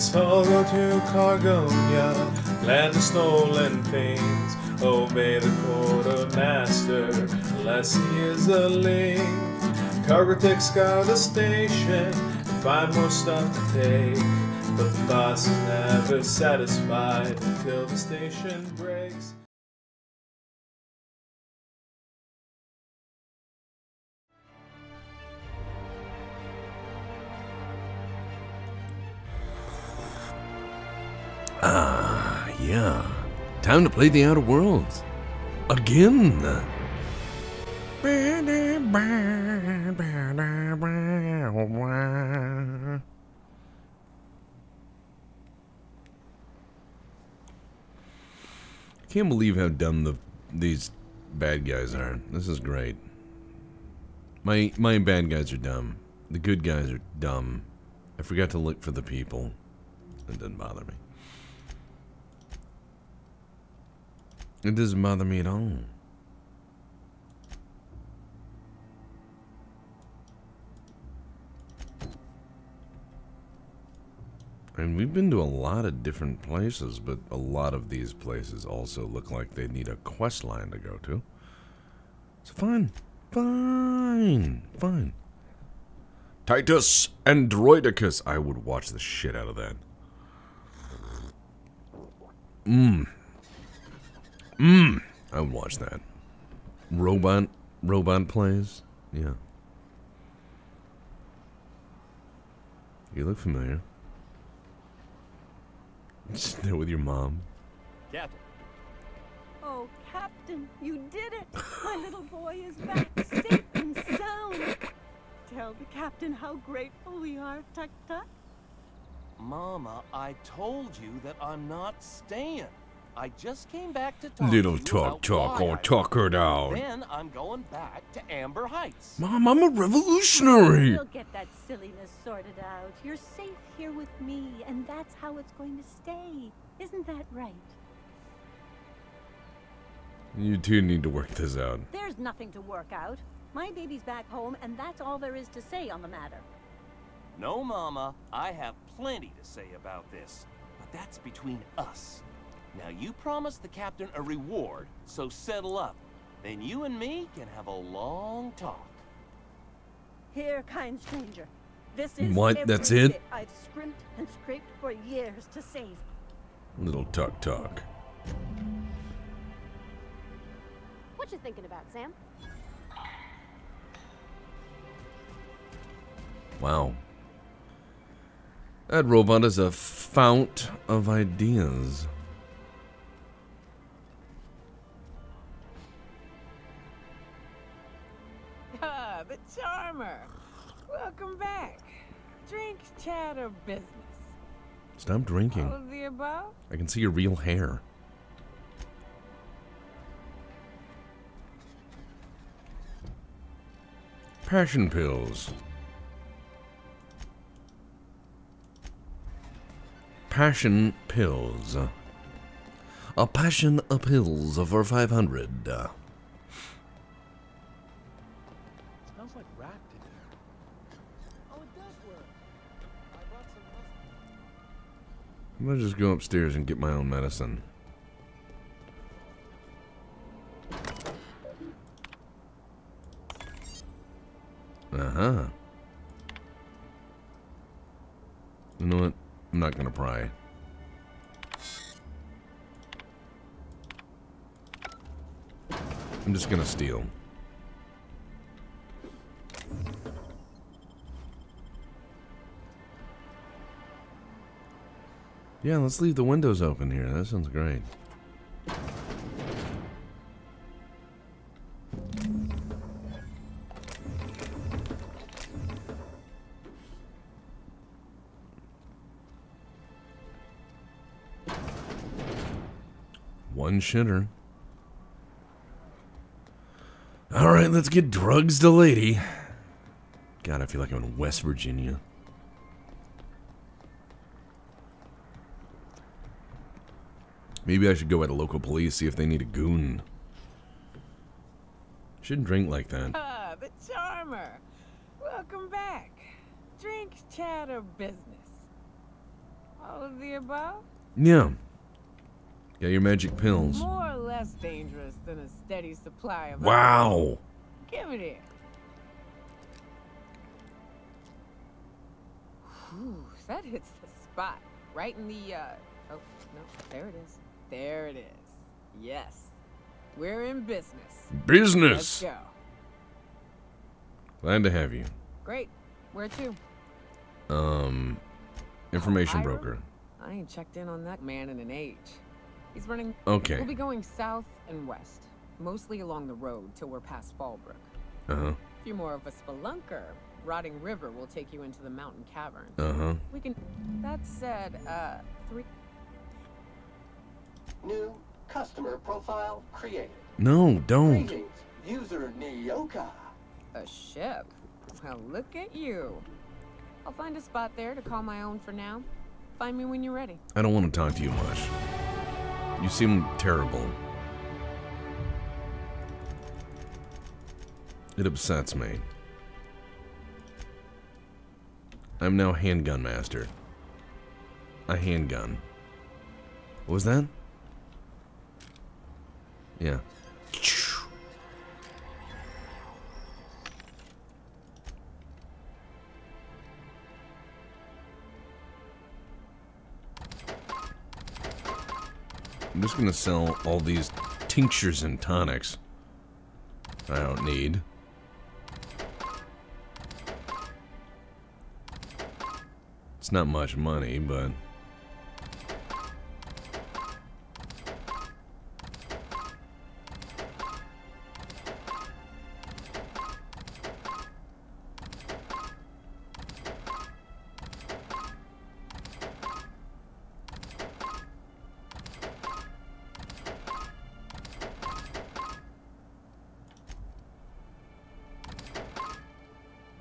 Let's all go to Cargonia, land of stolen things. Obey the quartermaster, unless he is a link. Cargo tech scout the station, find more stuff to take. But the boss is never satisfied until the station breaks. Yeah. Time to play the Outer Worlds. Again. Can't believe how dumb these bad guys are. This is great. My bad guys are dumb. The good guys are dumb. I forgot to look for the people. It doesn't bother me. It doesn't bother me at all. And we've been to a lot of different places, but a lot of these places also look like they need a quest line to go to. So fine. Fine. Titus Androidicus. I would watch the shit out of that. I would watch that. Robot plays? Yeah. You look familiar. Sitting there with your mom. Captain. Oh, Captain, you did it! My little boy is back, safe and sound. Tell the Captain how grateful we are, Tuck Tuck. Mama, I told you that I'm not staying. I just came back to talk Little to you about talk why or I talk her left. down. Then I'm going back to Amber Heights. Mom, I'm a revolutionary. We'll get that silliness sorted out. You're safe here with me, and that's how it's going to stay. Isn't that right? You two need to work this out. There's nothing to work out. My baby's back home, and that's all there is to say on the matter. No, Mama, I have plenty to say about this, but that's between us. Now, you promised the captain a reward, so settle up. Then you and me can have a long talk. Here, kind stranger. This is What? every That's it? bit I've scrimped and scraped for years to save. Little talk. What you thinking about, Sam? Wow. That robot is a fount of ideas. Ah, the charmer. Welcome back. Drink, chat, or business? Stop drinking. All of the above? I can see your real hair. Passion pills. Passion pills. A passion of pills for 500. Smells like rap in here. Oh, it does work. I brought some mustard. I'm gonna just go upstairs and get my own medicine. Uh-huh. You know what? I'm not gonna pry. I'm just gonna steal. Yeah, let's leave the windows open here. That sounds great. One shitter. Alright, let's get drugs to lady. God, I feel like I'm in West Virginia. Maybe I should go at a local police, see if they need a goon. Shouldn't drink like that. Ah, the charmer. Welcome back. Drink, chat, or business? All of the above? Yeah. Got your magic pills. More or less dangerous than a steady supply of... Wow. Give it here. Whew, that hits the spot. Right in the, oh, no, there it is. There it is. Yes. We're in business. Business. Let's go. Glad to have you. Great. Where to? Information Hiram? broker. I ain't checked in on that man in an age. He's running... Okay. We'll be going south and west. Mostly along the road till we're past Fallbrook. Uh-huh. If you're more of a spelunker, Rotting River will take you into the mountain cavern. Uh-huh. We can... That said, 3... New customer profile created. No, don't. Greetings, user Nyoka. A ship? Well, look at you. I'll find a spot there to call my own for now. Find me when you're ready. I don't want to talk to you much. You seem terrible. It upsets me. I'm now handgun master. A handgun. What was that? Yeah. I'm just gonna sell all these tinctures and tonics I don't need. It's not much money, but...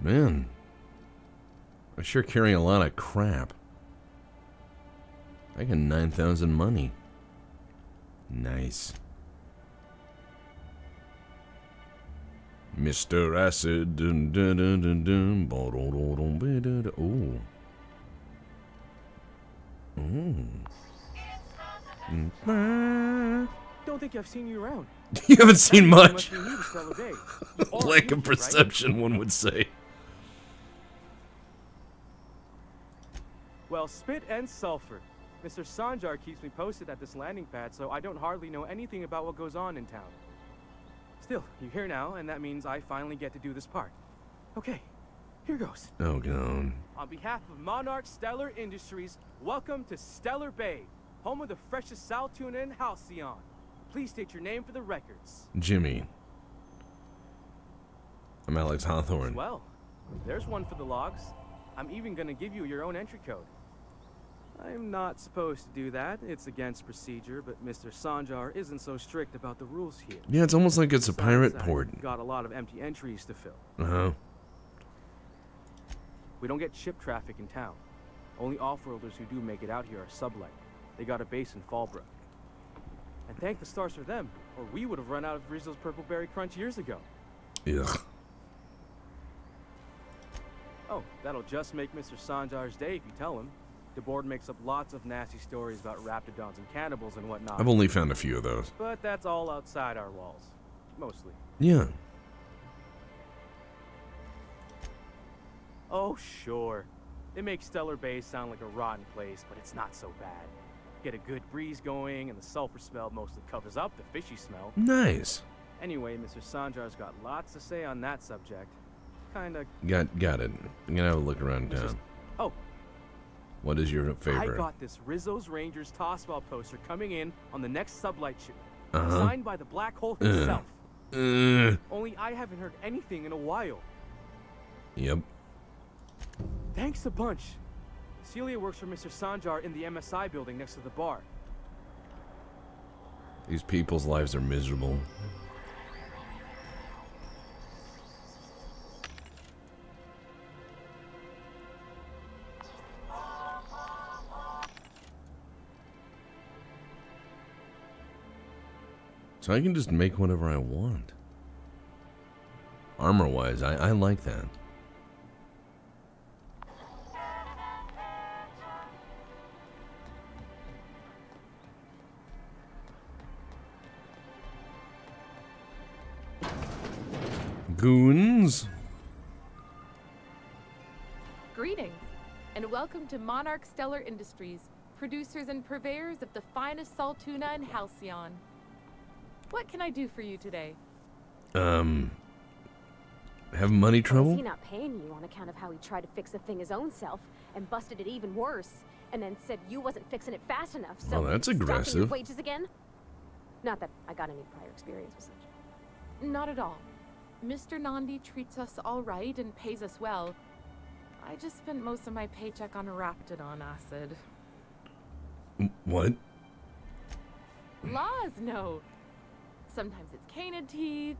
Man, I sure carry a lot of crap. I got 9,000 money. Nice. Mr. Acid. Dun, dun, dun, dun, dun, ooh. Ooh. Don't think I've seen you around. You haven't seen much. Must be new to Stellar Bay. You are Lack new, of perception, right? one would say. Well, spit and sulfur. Mr. Sanjar keeps me posted at this landing pad, so I don't hardly know anything about what goes on in town. Still, you're here now, and that means I finally get to do this part. Okay, here goes. Oh, God. On behalf of Monarch Stellar Industries, welcome to Stellar Bay, home of the freshest sal tuna in Halcyon. Please state your name for the records. Jimmy. I'm Alex Hawthorne. Well, there's one for the logs. I'm even gonna give you your own entry code. I'm not supposed to do that. It's against procedure, but Mr. Sanjar isn't so strict about the rules here. Yeah, it's almost like it's a Besides, pirate I've port. got a lot of empty entries to fill. Uh-huh. We don't get ship traffic in town. Only off-worlders who do make it out here are sublight. They got a base in Fallbrook. And thank the stars for them, or we would have run out of Rizzo's Purple Berry Crunch years ago. Ugh. Oh, that'll just make Mr. Sanjar's day if you tell him. The board makes up lots of nasty stories about raptidons and cannibals and whatnot. I've only found a few of those. But that's all outside our walls. Mostly. Yeah. Oh, sure. It makes Stellar Bay sound like a rotten place, but it's not so bad. Get a good breeze going, and the sulfur smell mostly covers up the fishy smell. Nice. Anyway, Mr. Sanjar's got lots to say on that subject. Kinda... Got it. I'm gonna have a look around town. Oh, What is your I favorite? got this Rizzo's Rangers Tossball poster coming in on the next sublight ship. Uh-huh. Signed by the Black Hole himself. Yep. Only I haven't heard anything in a while. Thanks a bunch. Celia works for Mr. Sanjar in the MSI building next to the bar. These people's lives are miserable. So I can just make whatever I want. Armor-wise, I like that. goons. Greetings, and welcome to Monarch Stellar Industries, producers and purveyors of the finest salt tuna in Halcyon. What can I do for you today? Have money Is trouble? he not paying you on account of how he tried to fix the thing his own self and busted it even worse, and then said you wasn't fixing it fast enough? So Well, that's he's stocking your aggressive. wages again? Not that I got any prior experience with such. Not at all. Mr. Nandi treats us all right and pays us well. I just spent most of my paycheck on Raptidon acid. What? Laws, no. Sometimes it's canid teeth,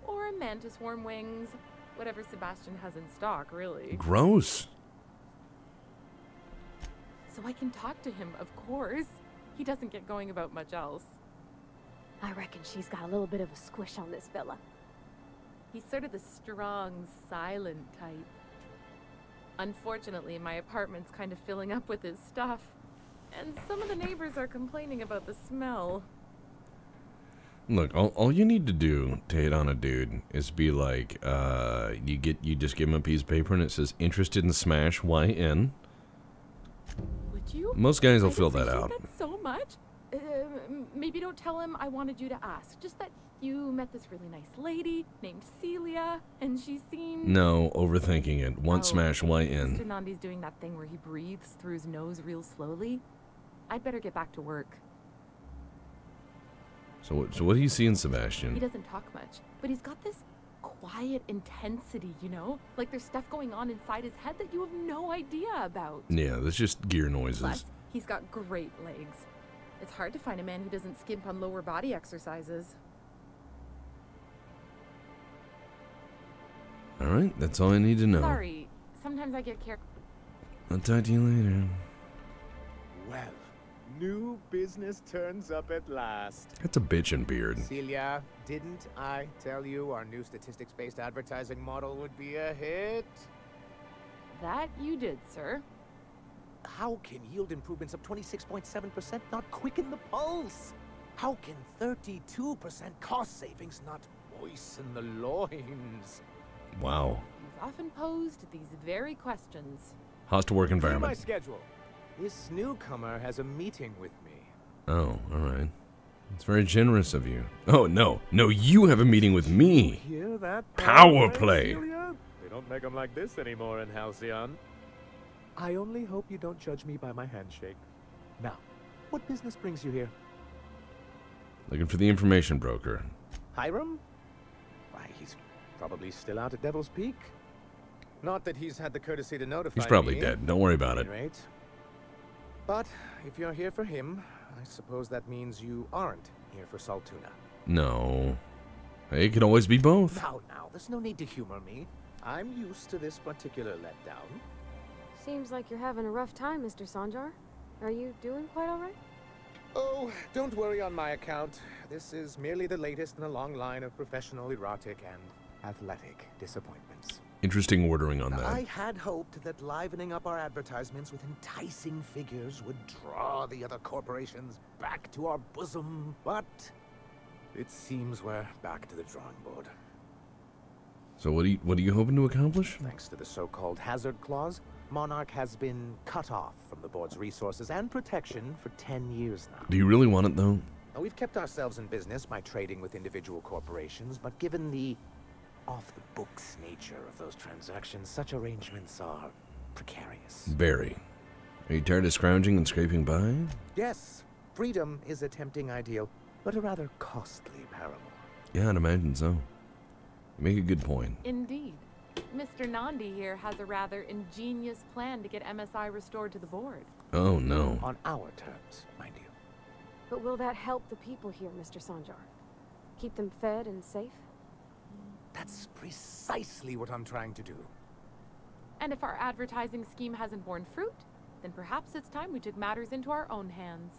or mantis worm wings. Whatever Sebastian has in stock, really. Gross. So I can talk to him, of course. He doesn't get going about much else. I reckon she's got a little bit of a squish on this fella. He's sort of the strong, silent type. Unfortunately, my apartment's kind of filling up with his stuff. And some of the neighbors are complaining about the smell. Look, all you need to do to hit on a dude is be like, you just give him a piece of paper and it says interested in smash YN. Would you? Most guys will I'd fill that appreciate out. that so much. Maybe don't tell him I wanted you to ask. Just that you met this really nice lady named Celia, and she seemed... No, overthinking it. One Oh, smash Mr. YN. Nandi's doing that thing where he breathes through his nose real slowly. I'd better get back to work. So what do you see in He Sebastian? doesn't talk much, but he's got this quiet intensity, you know? Like there's stuff going on inside his head that you have no idea about. Yeah, that's just gear noises. Plus, he's got great legs. It's hard to find a man who doesn't skimp on lower body exercises. All right, that's all I need to know. Sorry, sometimes I get carried. I'll talk to you later. Well, new business turns up at last. That's a bitchin' beard. Celia, didn't I tell you our new statistics-based advertising model would be a hit? That you did, sir. How can yield improvements of 26.7% not quicken the pulse? How can 32% cost savings not moisten the loins? Wow. You've often posed these very questions. Hostile work Here's my environment. schedule. This newcomer has a meeting with me. Oh, all right. It's very generous of you. Oh, no. No, you have a meeting with me. Hear that? Power play. Celia? They don't make them like this anymore in Halcyon. I only hope you don't judge me by my handshake. Now, what business brings you here? Looking for the information broker. Hiram? Why, he's probably still out at Devil's Peak. Not that he's had the courtesy to notify He's probably me, dead. Don't worry about at it. any rate. But if you're here for him, I suppose that means you aren't here for Saltuna. No. Hey, it could always be both. Now, there's no need to humor me. I'm used to this particular letdown. Seems like you're having a rough time, Mr. Sanjar. Are you doing quite all right? Oh, don't worry on my account. This is merely the latest in a long line of professional erotic and athletic disappointments. Interesting ordering on that. I had hoped that livening up our advertisements with enticing figures would draw the other corporations back to our bosom, but it seems we're back to the drawing board. So what are you hoping to accomplish? Thanks to the so-called hazard clause, Monarch has been cut off from the board's resources and protection for 10 years now. Do you really want it, though? Now, we've kept ourselves in business by trading with individual corporations, but given the off-the-books nature of those transactions, such arrangements are precarious. Very. Are you tired of scrounging and scraping by? Yes, freedom is a tempting ideal, but a rather costly paramour. Yeah, I'd imagine so. You make a good point. Indeed. Mr. Nandi here has a rather ingenious plan to get MSI restored to the board. Oh, no. On our terms, mind you. But will that help the people here, Mr. Sanjar? Keep them fed and safe? That's precisely what I'm trying to do. And if our advertising scheme hasn't borne fruit, then perhaps it's time we took matters into our own hands.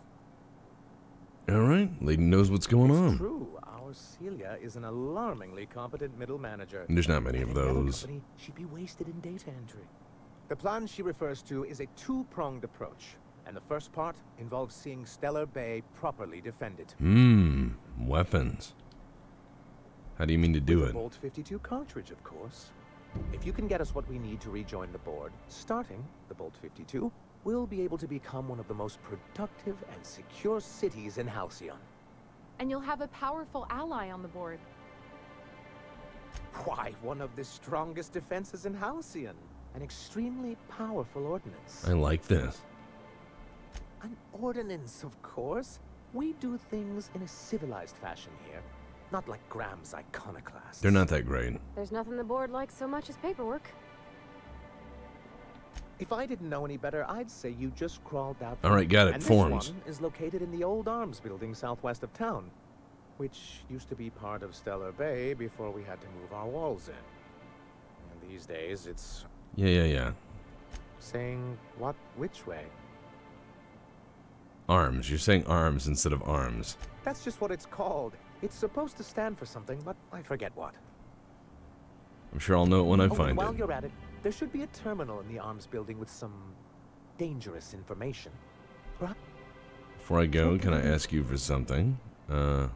All right. Lady knows what's going on. True, our Celia is an alarmingly competent middle manager. There's not many of And in another those. company, she'd be wasted in data entry. The plan she refers to is a two-pronged approach, and the first part involves seeing Stellar Bay properly defended. Weapons. How do you mean to do With it? a Bolt 52 cartridge, of course. If you can get us what we need to rejoin the board, starting the Bolt 52, we'll be able to become one of the most productive and secure cities in Halcyon. And you'll have a powerful ally on the board. Why, one of the strongest defenses in Halcyon. An extremely powerful ordnance. I like this. An ordinance, of course. We do things in a civilized fashion here. Not like Graham's iconoclasts. They're not that great. There's nothing the board likes so much as paperwork. If I didn't know any better, I'd say you just crawled out. All right, got it. And Forms. this one is located in the old arms building southwest of town, which used to be part of Stellar Bay before we had to move our walls in. And these days, it's Yeah. saying what which way? Arms. You're saying arms instead of arms. That's just what it's called. It's supposed to stand for something, but I forget what. I'm sure I'll know it when I and find while it. you're at it, there should be a terminal in the arms building with some dangerous information. Perhaps. Before I go, can I ask you for something? My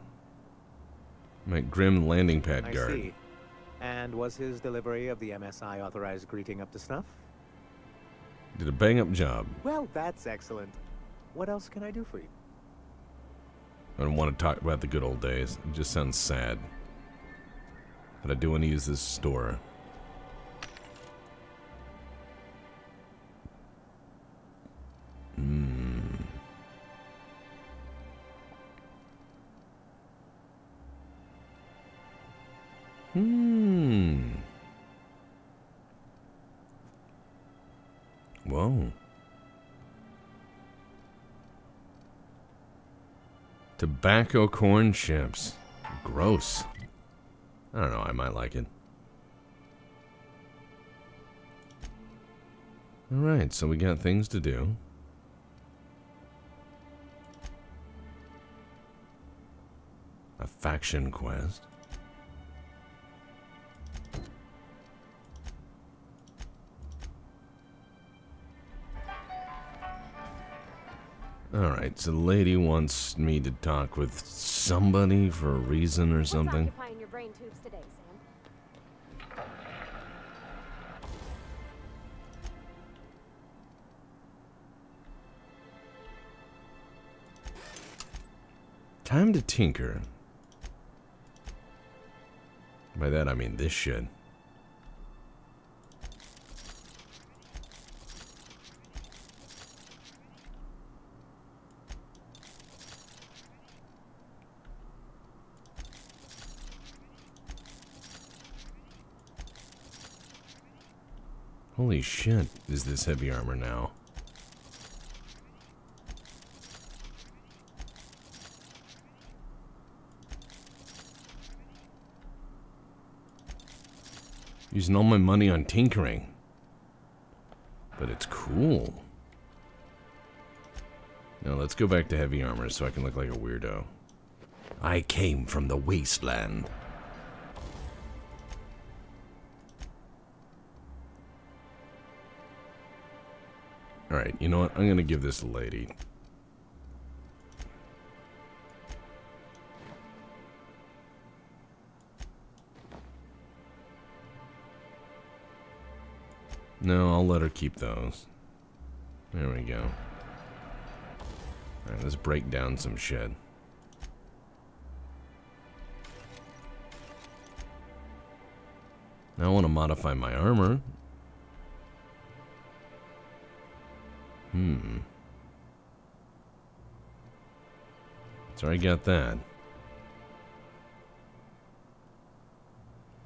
Grim landing pad I guard. see. And was his delivery of the MSI authorized greeting up to snuff? Did a bang-up job. Well, that's excellent. What else can I do for you? I don't want to talk about the good old days. It just sounds sad. But I do want to use this store. Whoa. Tobacco corn chips. Gross. I don't know, I might like it. Alright, so we got things to do. A faction quest. Alright, so the lady wants me to talk with somebody for a reason or something. What's occupying your brain tubes today, Sam? Time to tinker. By that I mean this shit. Holy shit, is this heavy armor now? Using all my money on tinkering. But it's cool. Now let's go back to heavy armor so I can look like a weirdo. I came from the wasteland. Alright, you know what? I'm gonna give this a lady. No, I'll let her keep those. There we go. Alright, let's break down some shit. Now I want to modify my armor. So I got that.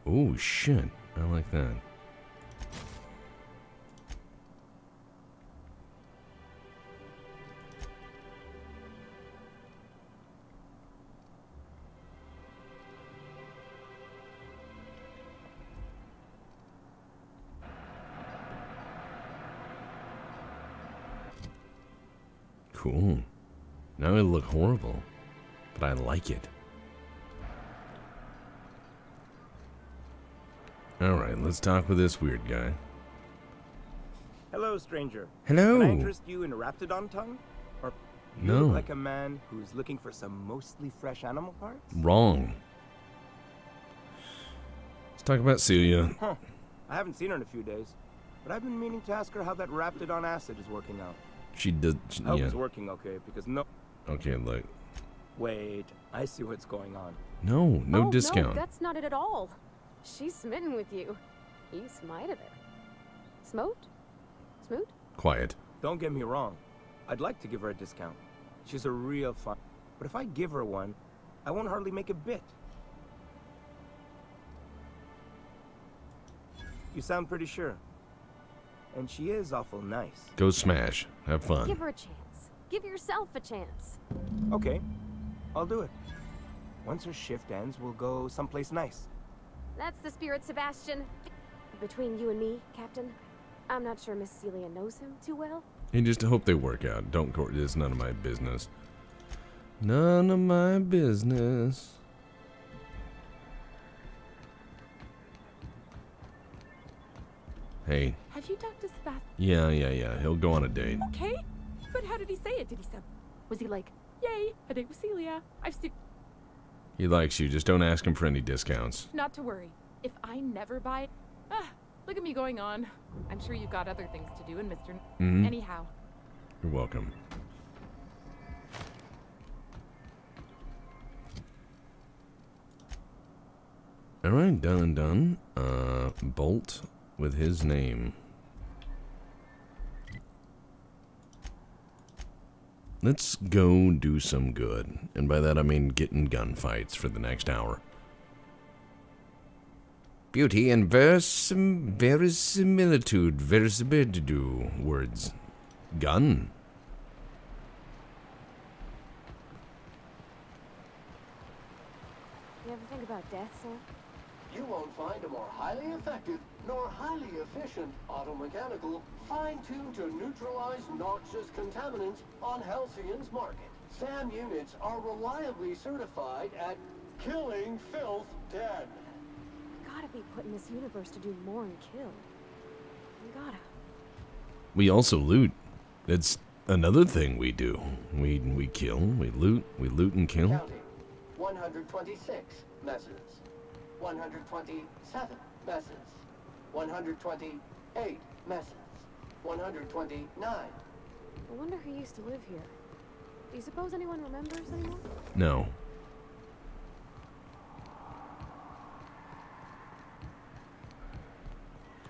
Oh shit, I like that. Cool. Now it'll look horrible, but I like it. Alright, let's talk with this weird guy. Hello, stranger. Hello. Can I interest you in a raptidon tongue? Or you No. look like a man who's looking for some mostly fresh animal parts? Wrong. Let's talk about Celia. Huh. I haven't seen her in a few days, but I've been meaning to ask her how that Raptidon acid is working out. She did. I hope Yeah. it's working okay, because no... Okay, look. Wait, I see what's going on. No, no discount. No, that's not it at all. She's smitten with you. You smited her. Smote? Smoot? Quiet. Don't get me wrong. I'd like to give her a discount. She's a real fun. But if I give her one, I won't hardly make a bit. You sound pretty sure. And she is awful nice. Go smash. Have fun. Give her a chance. Give yourself a chance. Okay, I'll do it. Once her shift ends, we'll go someplace nice. That's the spirit, Sebastian. Between you and me, Captain, I'm not sure Miss Celia knows him too well. And just hope they work out. Don't court. It's none of my business. None of my business. Hey. Have you talked to Sebastian? Yeah. He'll go on a date. Okay, but how did he say it? Did he say, was he like, yay, a date with Celia? I've seen... He likes you. Just don't ask him for any discounts. Not to worry. If I never buy it... look at me going on. I'm sure you've got other things to do, and Mr. Mhm. Anyhow. You're welcome. Alright, done. Bolt with his name. Let's go do some good. And by that I mean get in gunfights for the next hour. Beauty and verisimilitude. Words. Gun. You ever think about death, Sam? You won't find a more highly effective nor highly efficient automechanical fine-tuned to neutralize noxious contaminants on Halcyon's market. SAM units are reliably certified at killing filth dead. Gotta be putting this universe to do more than kill. You gotta. We also loot. That's another thing we do. We kill, we loot and kill. Counting. 126 messes. 127 messes. 128 messes. 129. I wonder who used to live here. Do you suppose anyone remembers anymore? No.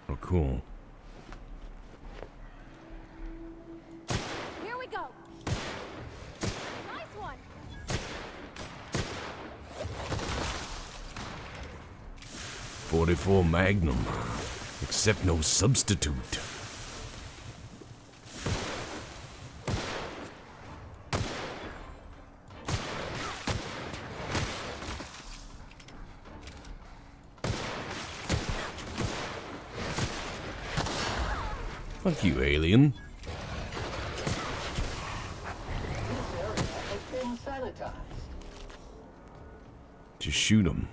Oh, cool. Here we go. Nice one. 44 Magnum. Except no substitute. Fuck you, alien. This area has been sanitized. Just shoot them.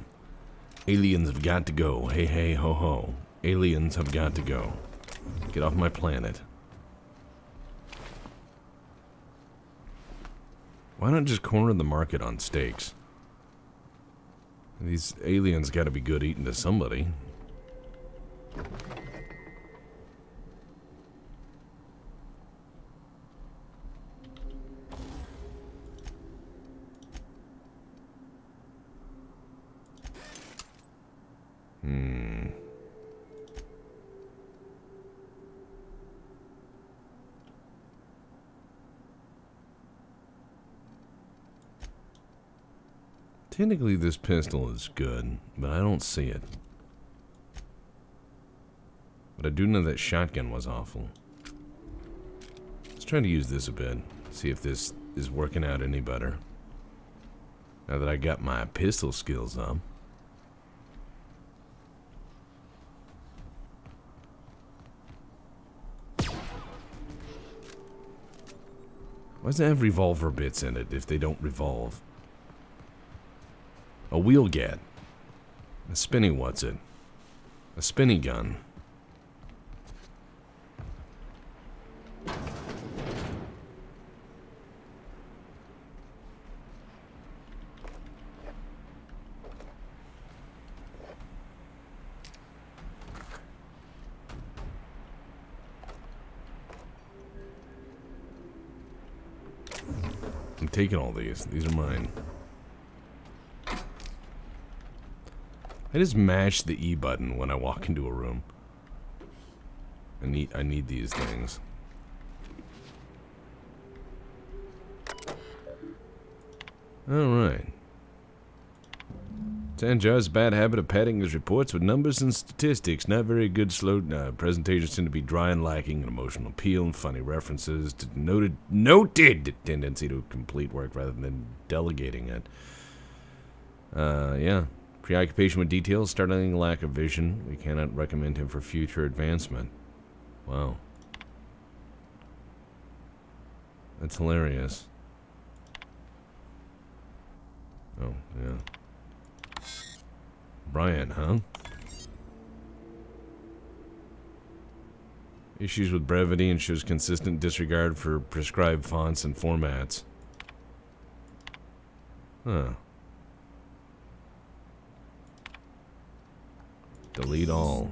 Aliens have got to go. Hey, hey, ho, ho. Aliens have got to go. Get off my planet. Why not just corner the market on steaks? These aliens got to be good eating to somebody. Technically, this pistol is good, but I don't see it. But I do know that shotgun was awful. Let's try to use this a bit. See if this is working out any better. Now that I got my pistol skills up. Why does it have revolver bits in it if they don't revolve? A wheel gat. A spinny what's it? A spinny gun. taking all these. These are mine. I just mash the E button when I walk into a room. I need these things. Alright. Sanjar's bad habit of padding his reports with numbers and statistics. Not very good. Slow presentations tend to be dry and lacking in emotional appeal and funny references. Noted tendency to complete work rather than delegating it. Yeah. Preoccupation with details, startling lack of vision. We cannot recommend him for future advancement. Wow. That's hilarious. Oh, yeah. Brian, huh? Issues with brevity and shows consistent disregard for prescribed fonts and formats. Huh. Delete all.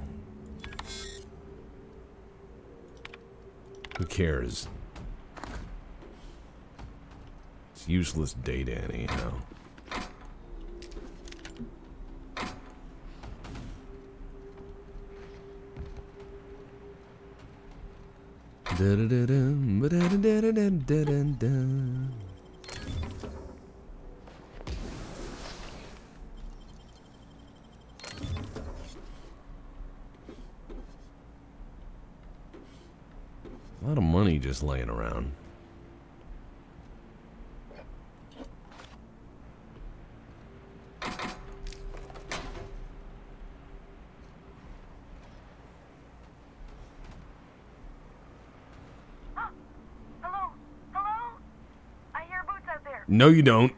Who cares? It's useless data anyhow. A lot of money just laying around. No, you don't.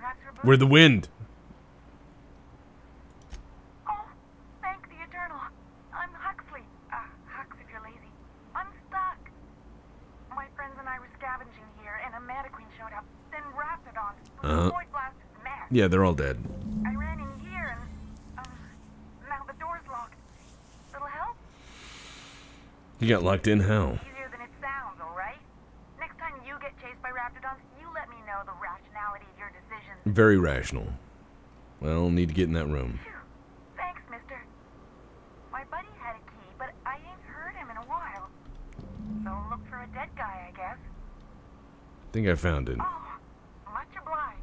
We're the wind. Oh, thank the Eternal. I'm Huxley. Hux if you're lazy. I'm stuck. My friends and I were scavenging here, and a mannequin showed up. Then Raptidons. Void blasted the mess. Yeah, they're all dead. I ran in here, and now the door's locked. Little help? You got locked in how? Easier than it sounds, all right? Next time you get chased by Raptidons, you let me know the rationality of your decisions. Very rational. Well, need to get in that room. Phew. Thanks, mister. My buddy had a key, but I ain't heard him in a while. So look for a dead guy, I guess. Think I found it. Oh, much obliged.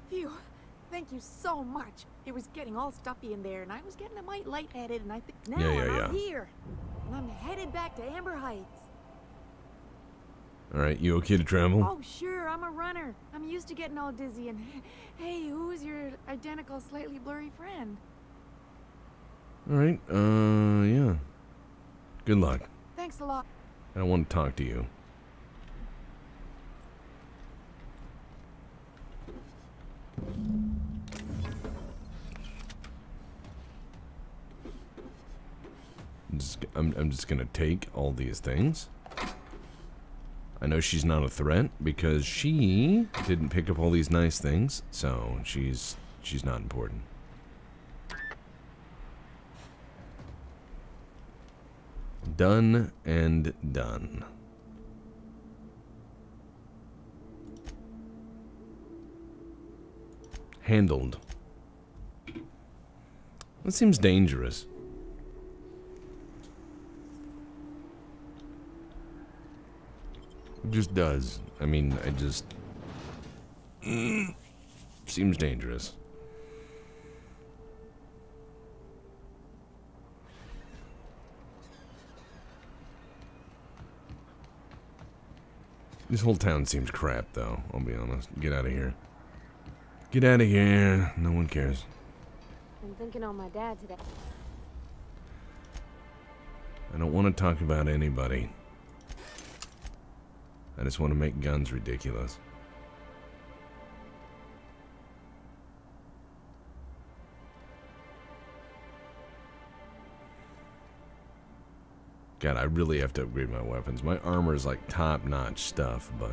Phew. Thank you so much. It was getting all stuffy in there, and I was getting a mite lightheaded, and I think now I'm here. And I'm headed back to Amber Heights. Alright, you okay to travel? Oh, sure, I'm a runner. I'm used to getting all dizzy, and hey, who's your identical, slightly blurry friend? Alright, yeah. Good luck. Thanks a lot. I don't want to talk to you. I'm just gonna take all these things. I know she's not a threat because she didn't pick up all these nice things, so she's not important. Done and done. Handled. That seems dangerous. It just does. I mean, I just... seems dangerous. This whole town seems crap, though, I'll be honest. Get out of here. Get out of here. No one cares. I'm thinking on my dad today. I don't want to talk about anybody. I just want to make guns ridiculous. God, I really have to upgrade my weapons. My armor is like top-notch stuff, but...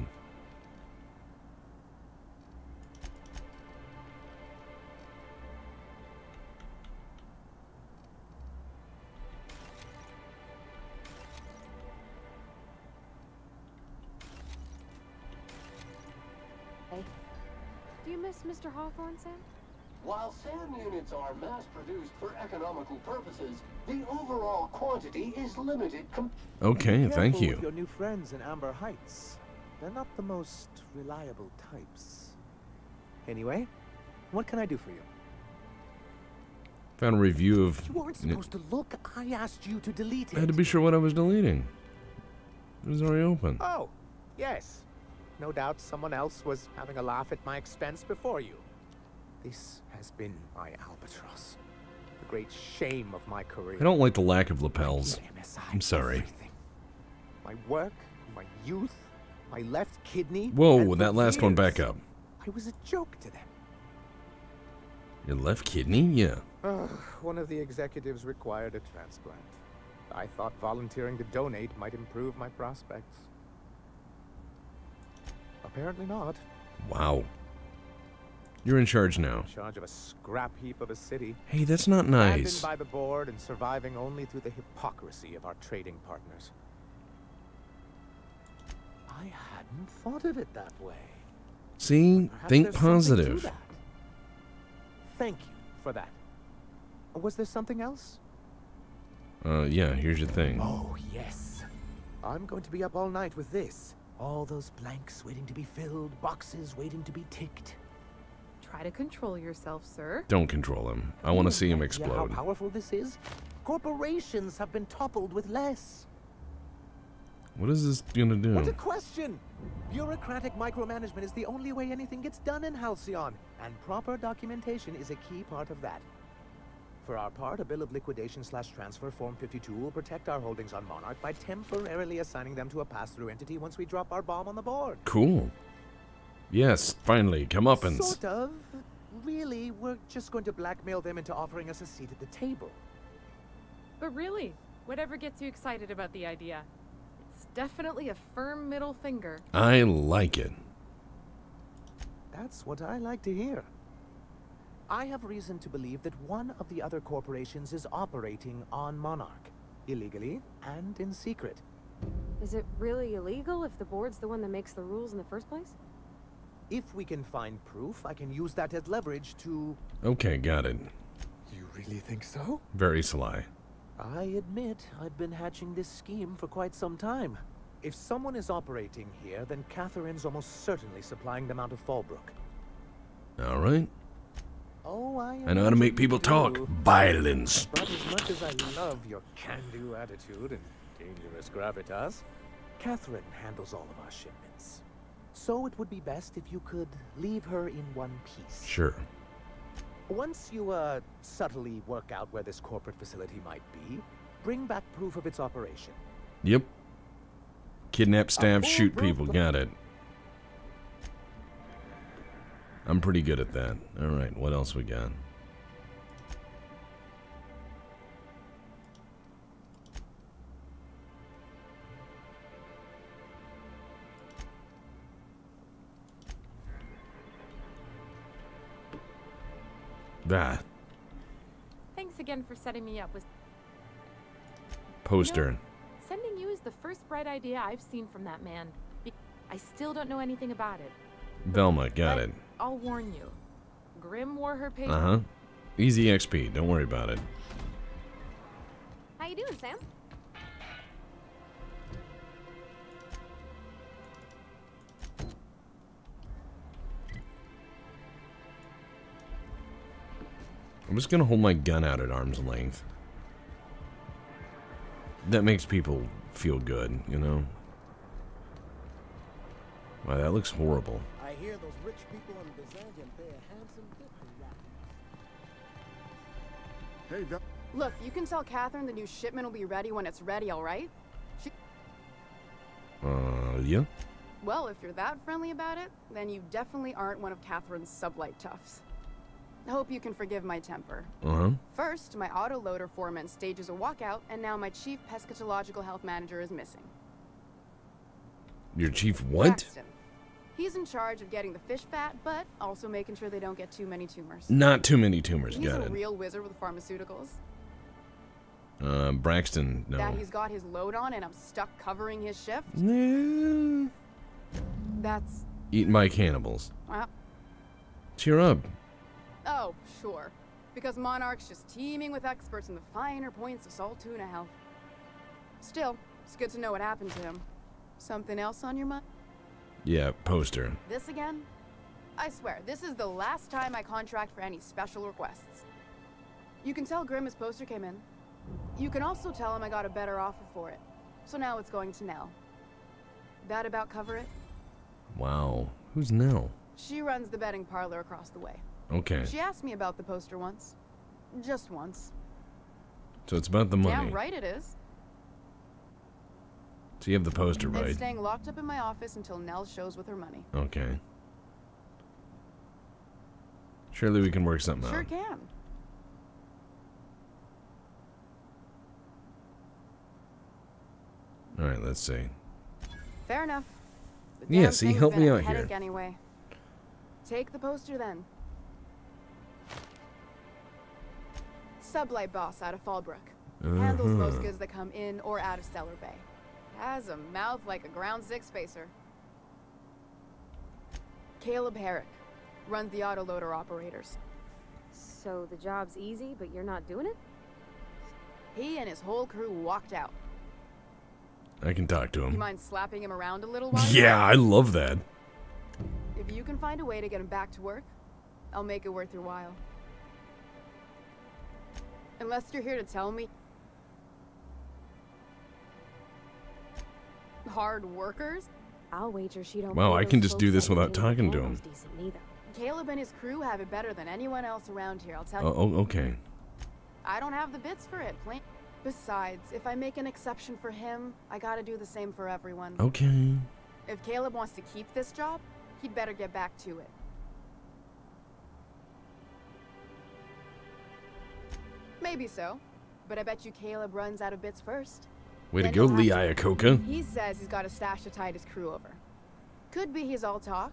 Do you miss Mr. Hawthorne, Sam? While SAM units are mass-produced for economical purposes, the overall quantity is limited. Okay, thank you. With your new friends in Amber Heights. They're not the most reliable types. Anyway, what can I do for you? Found a review of... You weren't supposed to look. I asked you to delete it. I had to be sure what I was deleting. It was already open. Oh, yes. No doubt someone else was having a laugh at my expense before you. This has been my albatross. The great shame of my career. I don't like the lack of lapels. I'm sorry. Everything. My work, my youth, my left kidney. Whoa, that last one back up. I was a joke to them. Your left kidney? Yeah. One of the executives required a transplant. I thought volunteering to donate might improve my prospects. Apparently not. Wow. You're in charge now. In charge of a scrap heap of a city. Hey, that's not nice. Abandoned by the board and surviving only through the hypocrisy of our trading partners. I hadn't thought of it that way. See? Think positive. Thank you for that. Was there something else? Yeah, here's your thing. Oh, yes. I'm going to be up all night with this. All those blanks waiting to be filled, boxes waiting to be ticked. Try to control yourself, sir. Don't control him. I want to see him explode. How powerful this is? Corporations have been toppled with less. What is this gonna do? What a question! Bureaucratic micromanagement is the only way anything gets done in Halcyon, and proper documentation is a key part of that. For our part, a bill of liquidation/transfer Form 52 will protect our holdings on Monarch by temporarily assigning them to a pass-through entity once we drop our bomb on the board. Cool. Yes, finally, comeuppance. Sort of. Really, we're just going to blackmail them into offering us a seat at the table. But really, whatever gets you excited about the idea, it's definitely a firm middle finger. I like it. That's what I like to hear. I have reason to believe that one of the other corporations is operating on Monarch, illegally and in secret. Is it really illegal if the board's the one that makes the rules in the first place? If we can find proof, I can use that as leverage to... Okay, got it. You really think so? Very sly. I admit I've been hatching this scheme for quite some time. If someone is operating here, then Catherine's almost certainly supplying them out of Fallbrook. All right. Oh, I know how to make people talk. Violence. But as much as I love your can-do attitude and dangerous gravitas, Catherine handles all of our shipments. So it would be best if you could leave her in one piece. Sure. Once you, subtly work out where this corporate facility might be, bring back proof of its operation. Yep. Kidnap, stab, shoot people. Got it. I'm pretty good at that. All right, what else we got? That. Thanks again for setting me up with... Poster. You know, sending you is the first bright idea I've seen from that man. I still don't know anything about it. Velma, got it. I'll warn you. Grim wore her paper. Uh-huh. Easy XP, don't worry about it. How you doing, Sam? I'm just gonna hold my gun out at arm's length. That makes people feel good, you know? Wow, that looks horrible. I hear those rich people in Byzantium pay a handsome bit for that. Hey, look, you can tell Catherine the new shipment will be ready when it's ready, all right? Yeah? Well, if you're that friendly about it, then you definitely aren't one of Catherine's sublight toughs. I hope you can forgive my temper. Uh-huh. First, my autoloader foreman stages a walkout, and now my chief pescatological health manager is missing. Your chief what? Braxton. He's in charge of getting the fish fat, but also making sure they don't get too many tumors. Not too many tumors, He's got a it. real wizard with pharmaceuticals. Braxton, no. That he's got his load on and I'm stuck covering his shift? Yeah. That's... Eaten by cannibals. Well, Cheer up. Oh, sure. Because Monarch's just teeming with experts in the finer points of salt tuna health. Still, it's good to know what happened to him. Something else on your mind? Yeah, poster. This again? I swear, this is the last time I contract for any special requests. You can tell Grimm his poster came in. You can also tell him I got a better offer for it. So now it's going to Nell. That about cover it? Wow. Who's Nell? She runs the betting parlor across the way. Okay. She asked me about the poster once. Just once. So it's about the money. Damn right it is. So you have the poster, right? It's staying locked up in my office until Nell shows with her money. Okay. Surely we can work something Sure out. can. Alright, let's see. Fair enough. The Yeah, damn see, thing's help been me a out here. headache anyway. Take the poster then. Sublight boss out of Fallbrook. Handles most goods that come in or out of Stellar Bay. Has a mouth like a ground six spacer. Caleb Herrick. Runs the autoloader operators. So the job's easy, but you're not doing it? He and his whole crew walked out. I can talk to You him. mind slapping him around a little while? Yeah, I love that. If you can find a way to get him back to work, I'll make it worth your while. Unless you're here to tell me hard workers? I'll wager she don't. Wow, pay I those can just do folks this that without pay talking to almost him. decent neither. Caleb and his crew have it better than anyone else around here, I'll tell you. Oh, okay. I don't have the bits for it, plain. Besides, if I make an exception for him, I gotta do the same for everyone. Okay. If Caleb wants to keep this job, he'd better get back to it. Maybe so, but I bet you Caleb runs out of bits first. Way to Then go, he'll Lee have to- Iacocca. He says he's got a stash to tide his crew over. Could be he's all talk.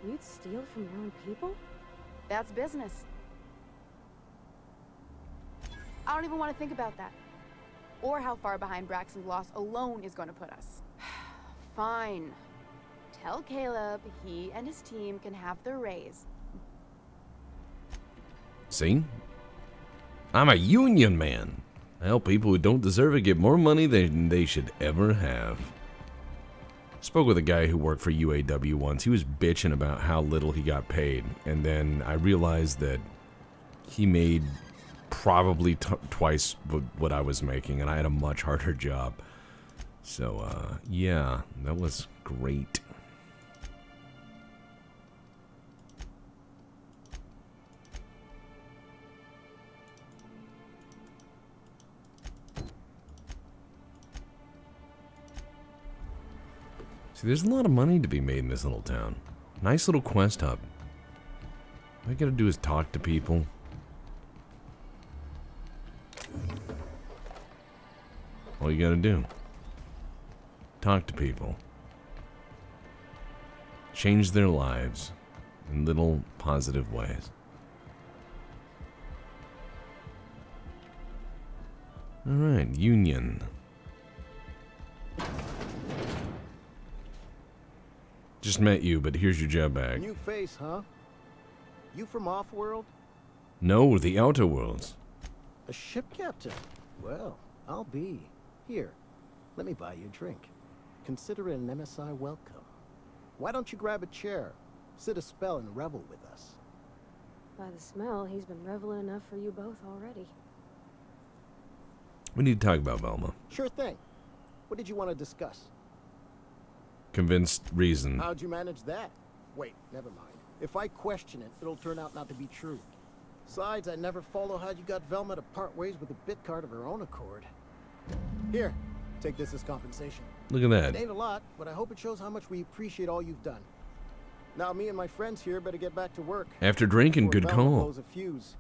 You'd steal from your own people? That's business. I don't even want to think about that. Or how far behind Braxton's loss alone is going to put us. Fine. Tell Caleb he and his team can have their raise. See? I'm a union man. I help people who don't deserve it get more money than they should ever have. Spoke with a guy who worked for UAW once. He was bitching about how little he got paid. And then I realized that he made probably twice what I was making. And I had a much harder job. So, yeah, that was great. See, there's a lot of money to be made in this little town. Nice little quest hub. All I gotta do is talk to people. All you gotta do. Talk to people. Change their lives in little positive ways. Alright, Union. Just met you, but here's your job back. New face, huh? You from Offworld? No, the Outer Worlds. A ship captain? Well, I'll be. Here, let me buy you a drink. Consider it an MSI welcome. Why don't you grab a chair, sit a spell, and revel with us? By the smell, he's been reveling enough for you both already. We need to talk about Velma. Sure thing. What did you want to discuss? Convinced reason. How'd you manage that? Wait, never mind. If I question it, it'll turn out not to be true. Besides, I never follow how you got Velma to part ways with a bit card of her own accord. Here, take this as compensation. Look at that. It ain't a lot, but I hope it shows how much we appreciate all you've done. Now, me and my friends here better get back to work. After drinking, before good Velma call. blows a fuse.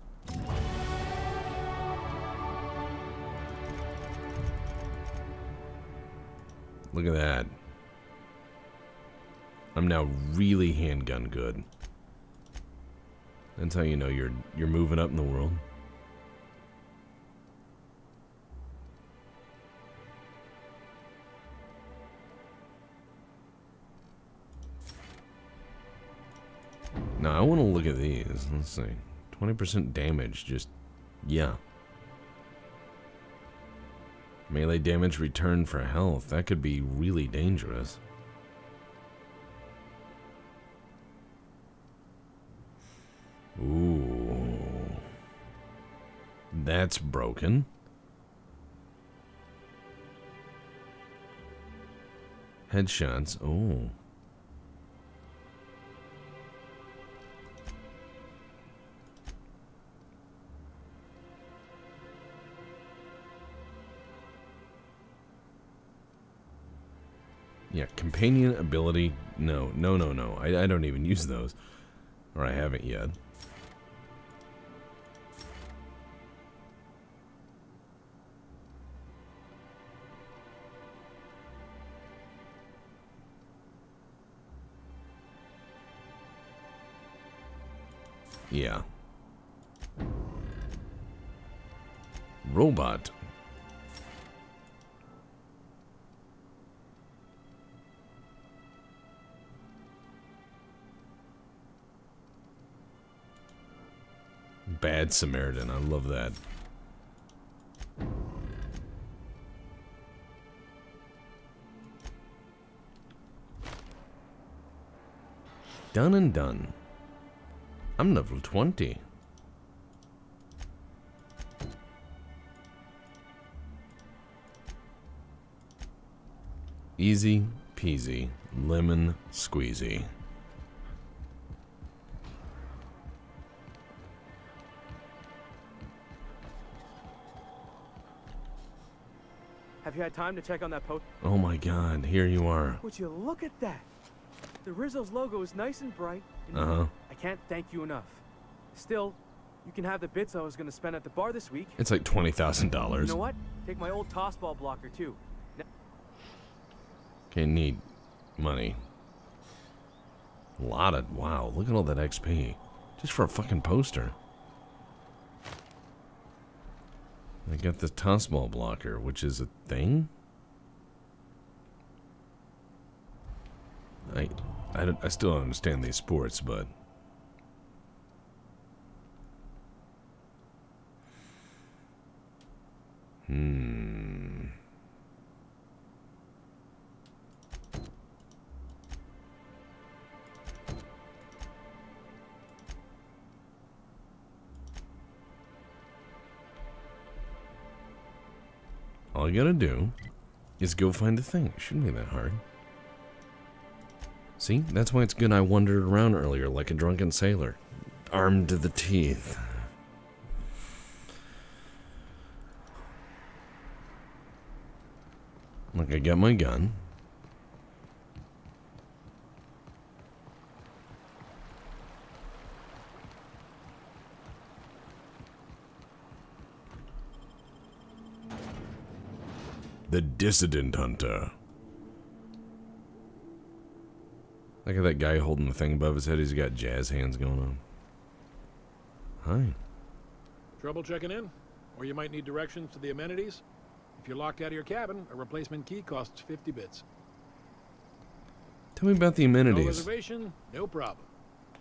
Look at that. I'm now really handgun good. That's how you know you're moving up in the world. Now, I want to look at these. Let's see. 20% damage, just... yeah. Melee damage return for health. That could be really dangerous. Ooh. That's broken. Headshots. Oh. Yeah, companion ability. No. I don't even use those. Or I haven't yet. Yeah. Robot. Bad Samaritan. I love that. Done and done. I'm level 20. Easy peasy, lemon squeezy. Have you had time to check on that post? Oh my god, here you are. Would you look at that? The Rizzo's logo is nice and bright. And Uh-huh. I can't thank you enough. Still, you can have the bits I was going to spend at the bar this week. It's like $20,000. You know what? Take my old tossball blocker too. Okay, need money. A lot of... wow, look at all that XP. Just for a fucking poster. I got the tossball blocker, which is a thing? I still don't understand these sports, but... All you gotta do is go find the thing. It shouldn't be that hard. See? That's why it's good I wandered around earlier like a drunken sailor. Armed to the teeth. Look, I got my gun. The Dissident Hunter. Look at that guy holding the thing above his head. He's got jazz hands going on. Hi. Trouble checking in? Or you might need directions to the amenities? If you're locked out of your cabin, a replacement key costs 50 bits. Tell me about the amenities. No reservation, no problem.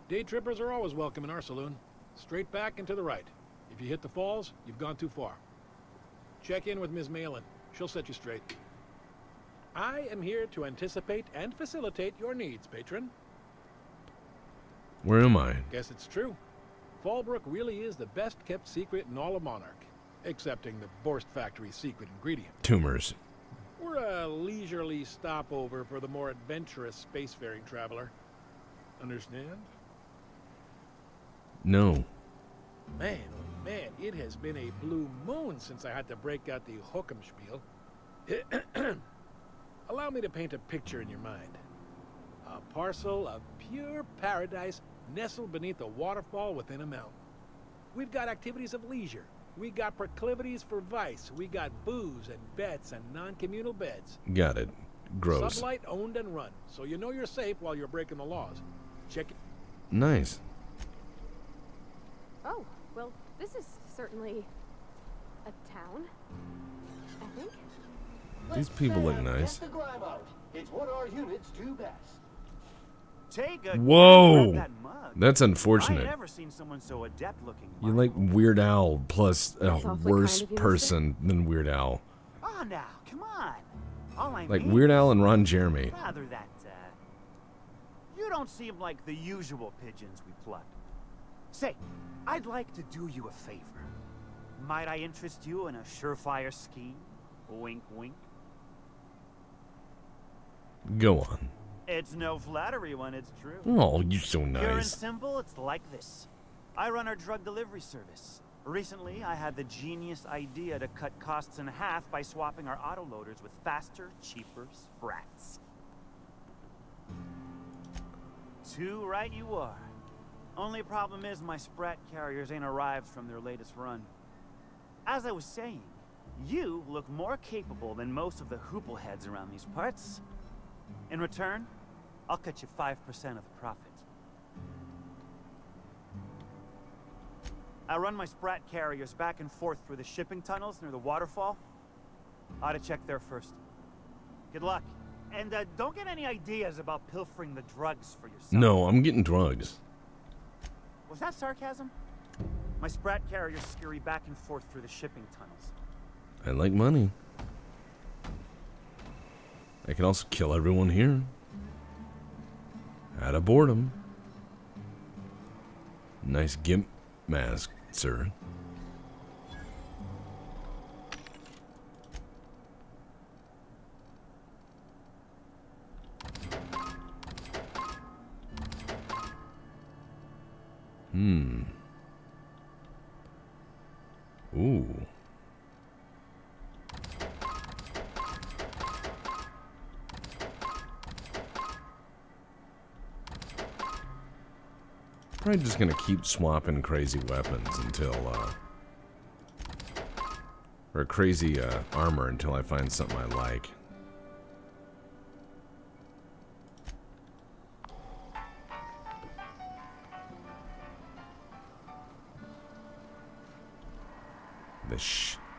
Day trippers are always welcome in our saloon. Straight back and to the right. If you hit the falls, you've gone too far. Check in with Ms. Malin. She'll set you straight. I am here to anticipate and facilitate your needs, patron. Where am I? Guess it's true. Fallbrook really is the best-kept secret in all of Monarch, excepting the Borst Factory's secret ingredient. Tumors. We're a leisurely stopover for the more adventurous spacefaring traveler. Understand? No. Man, oh man, it has been a blue moon since I had to break out the hook'em spiel. Allow me to paint a picture in your mind. A parcel of pure paradise nestled beneath a waterfall within a mountain. We've got activities of leisure. We got proclivities for vice. We got booze and bets and non-communal beds. Got it. Gross. Sublight owned and run, so you know you're safe while you're breaking the laws. Check it. Nice. Oh, well, this is certainly a town, I think. These people look nice. Get the grime out. It's what our units do best. Take a Whoa! grab that mug. That's unfortunate. I ain't ever seen someone so adept looking. You like Weird Al plus a worse kind of you, person than Weird Al. Oh, now, come on. All I Like mean Weird Al is and Ron Jeremy. rather that, you don't seem like the usual pigeons we pluck. Say, I'd like to do you a favor. Might I interest you in a surefire scheme? Wink, wink. Go on. It's no flattery when it's true. Oh, you're so Pure and nice. simple, it's like this. I run our drug delivery service. Recently, I had the genius idea to cut costs in half by swapping our autoloaders with faster, cheaper sprats. Too right you are. Only problem is my sprat carriers ain't arrived from their latest run. As I was saying, you look more capable than most of the hoople heads around these parts. In return, I'll cut you 5% of the profit. I run my sprat carriers back and forth through the shipping tunnels near the waterfall. Ought to check there first. Good luck. And don't get any ideas about pilfering the drugs for yourself. No, I'm getting drugs. Was that sarcasm? My sprat carriers scurry back and forth through the shipping tunnels. I like money. I can also kill everyone here. Out of boredom. Nice gimp mask, sir. Ooh. Probably just gonna keep swapping crazy weapons until, or crazy, armor until I find something I like.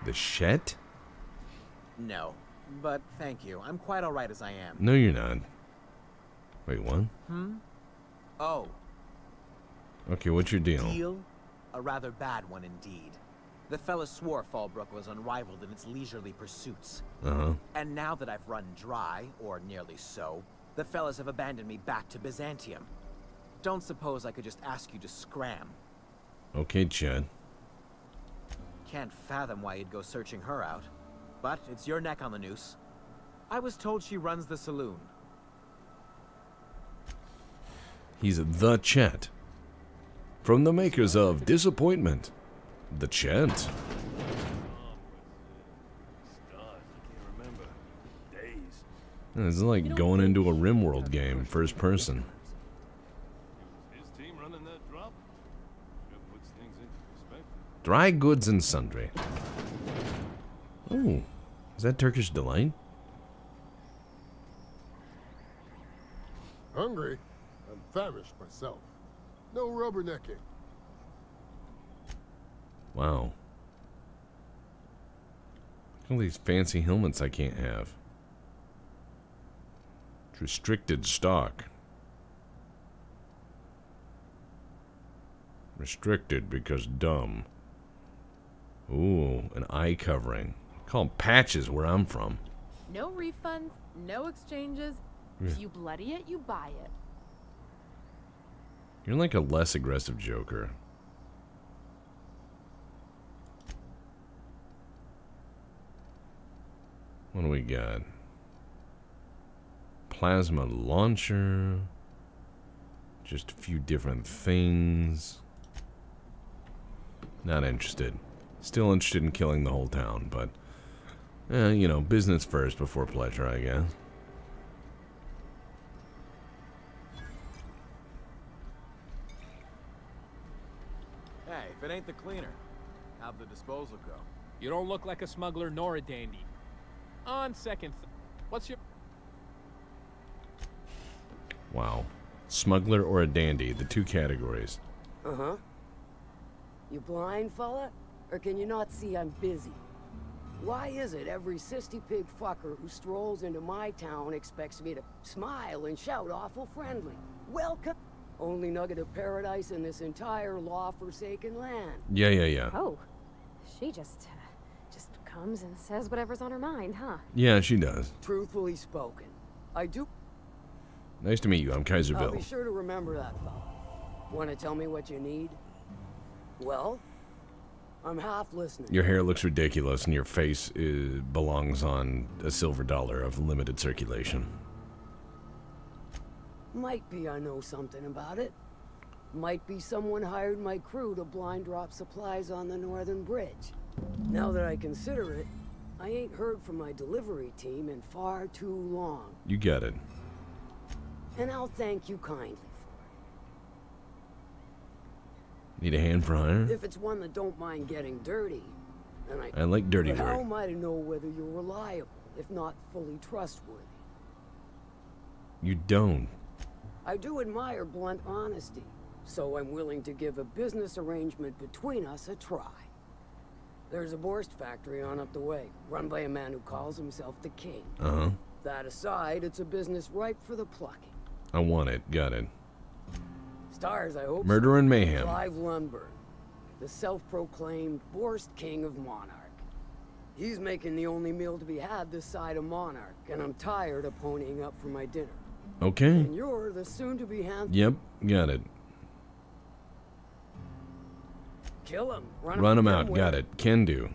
The shed? No, but thank you. I'm quite alright as I am. No, you're not. Wait, what? Oh. Okay, what's your deal? Deal? A rather bad one indeed. The fella swore Fallbrook was unrivaled in its leisurely pursuits. Uh-huh. And now that I've run dry, or nearly so, the fellas have abandoned me back to Byzantium. Don't suppose I could just ask you to scram. Okay, Chad. Can't fathom why you'd go searching her out. But it's your neck on the noose. I was told she runs the saloon. He's the Chet. From the makers of Disappointment. The Chet. This is like going into a RimWorld game, first person. Dry goods and sundry. Oh, is that Turkish delight? Hungry? I'm famished myself. No rubbernecking. Wow. Look at all these fancy helmets I can't have. It's restricted stock. Restricted because dumb. Ooh, an eye covering. Call them patches where I'm from. No refunds, no exchanges. If you bloody it, you buy it. You're like a less aggressive Joker. What do we got? Plasma launcher. Just a few different things. Not interested. Still interested in killing the whole town, but you know, business first before pleasure, I guess. Hey, if it ain't the cleaner, how'd the disposal go? You don't look like a smuggler nor a dandy. On second what's your... Wow. Smuggler or a dandy, the two categories. Uh-huh. You blind, fella? Or can you not see I'm busy? Why is it every sissy pig fucker who strolls into my town expects me to smile and shout awful friendly? Welcome? Only nugget of paradise in this entire law-forsaken land. Yeah. Oh, she just comes and says whatever's on her mind, huh? Yeah, she does. Truthfully spoken, I do. Nice to meet you. I'm Kaiser I'll Bill. be sure to remember that, fella. Want to tell me what you need? Well, I'm half listening. Your hair looks ridiculous, and your face belongs on a silver dollar of limited circulation. Might be I know something about it. Might be someone hired my crew to blind drop supplies on the northern bridge. Now that I consider it, I ain't heard from my delivery team in far too long. You get it. And I'll thank you kindly for Need a hand for hire? it. If it's one that don't mind getting dirty, then I like dirty But how work. am I to know whether you're reliable, if not fully trustworthy? You don't. I do admire blunt honesty, so I'm willing to give a business arrangement between us a try. There's a Borst factory on up the way, run by a man who calls himself the King. Uh-huh. That aside, it's a business ripe for the plucking. I want it. Got it. Stars, I hope. Murder and mayhem. Clive Lundberg, the self-proclaimed Borst King of Monarch. He's making the only meal to be had this side of Monarch, and I'm tired of ponying up for my dinner. Okay. And you're the soon-to-be hand. Yep. Got it. Kill him. Run him out. Got it. Can do.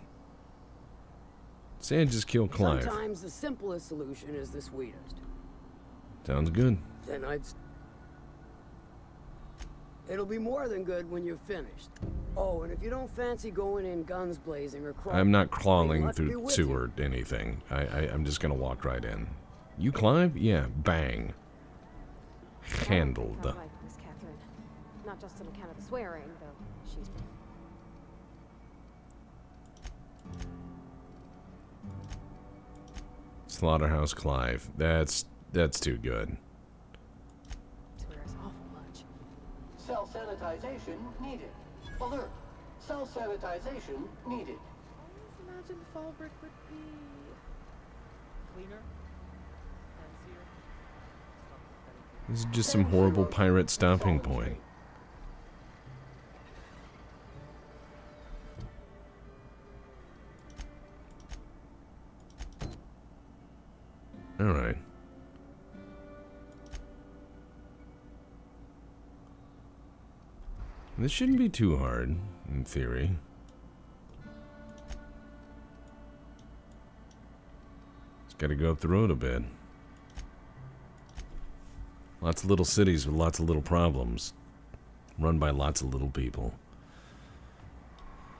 Say I just kill Clive. Sometimes the simplest solution is the sweetest. Sounds good. Then it'll be more than good when you're finished. Oh, and if you don't fancy going in guns blazing or crawling... I'm not crawling luck be through with sewer anything. I'm just gonna walk right in. You Clive? Yeah. Bang. Handled. All right, Miss Catherine. Not just on account of the swearing, though she's been... Slaughterhouse Clive. That's too good. Swears awful much. Cell sanitization needed. Alert. Cell sanitization needed. Imagine Fallbrook would be cleaner, fancier. This is just some horrible pirate stopping point. Alright. This shouldn't be too hard, in theory. Just gotta go up the road a bit. Lots of little cities with lots of little problems. Run by lots of little people.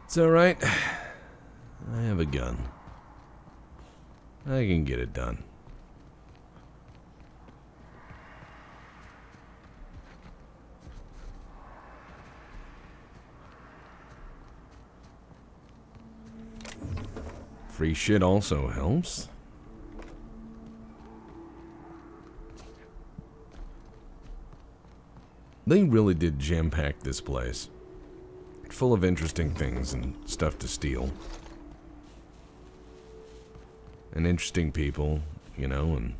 It's alright. I have a gun. I can get it done. Free shit also helps. They really did jam-pack this place. Full of interesting things and stuff to steal. And interesting people, you know, and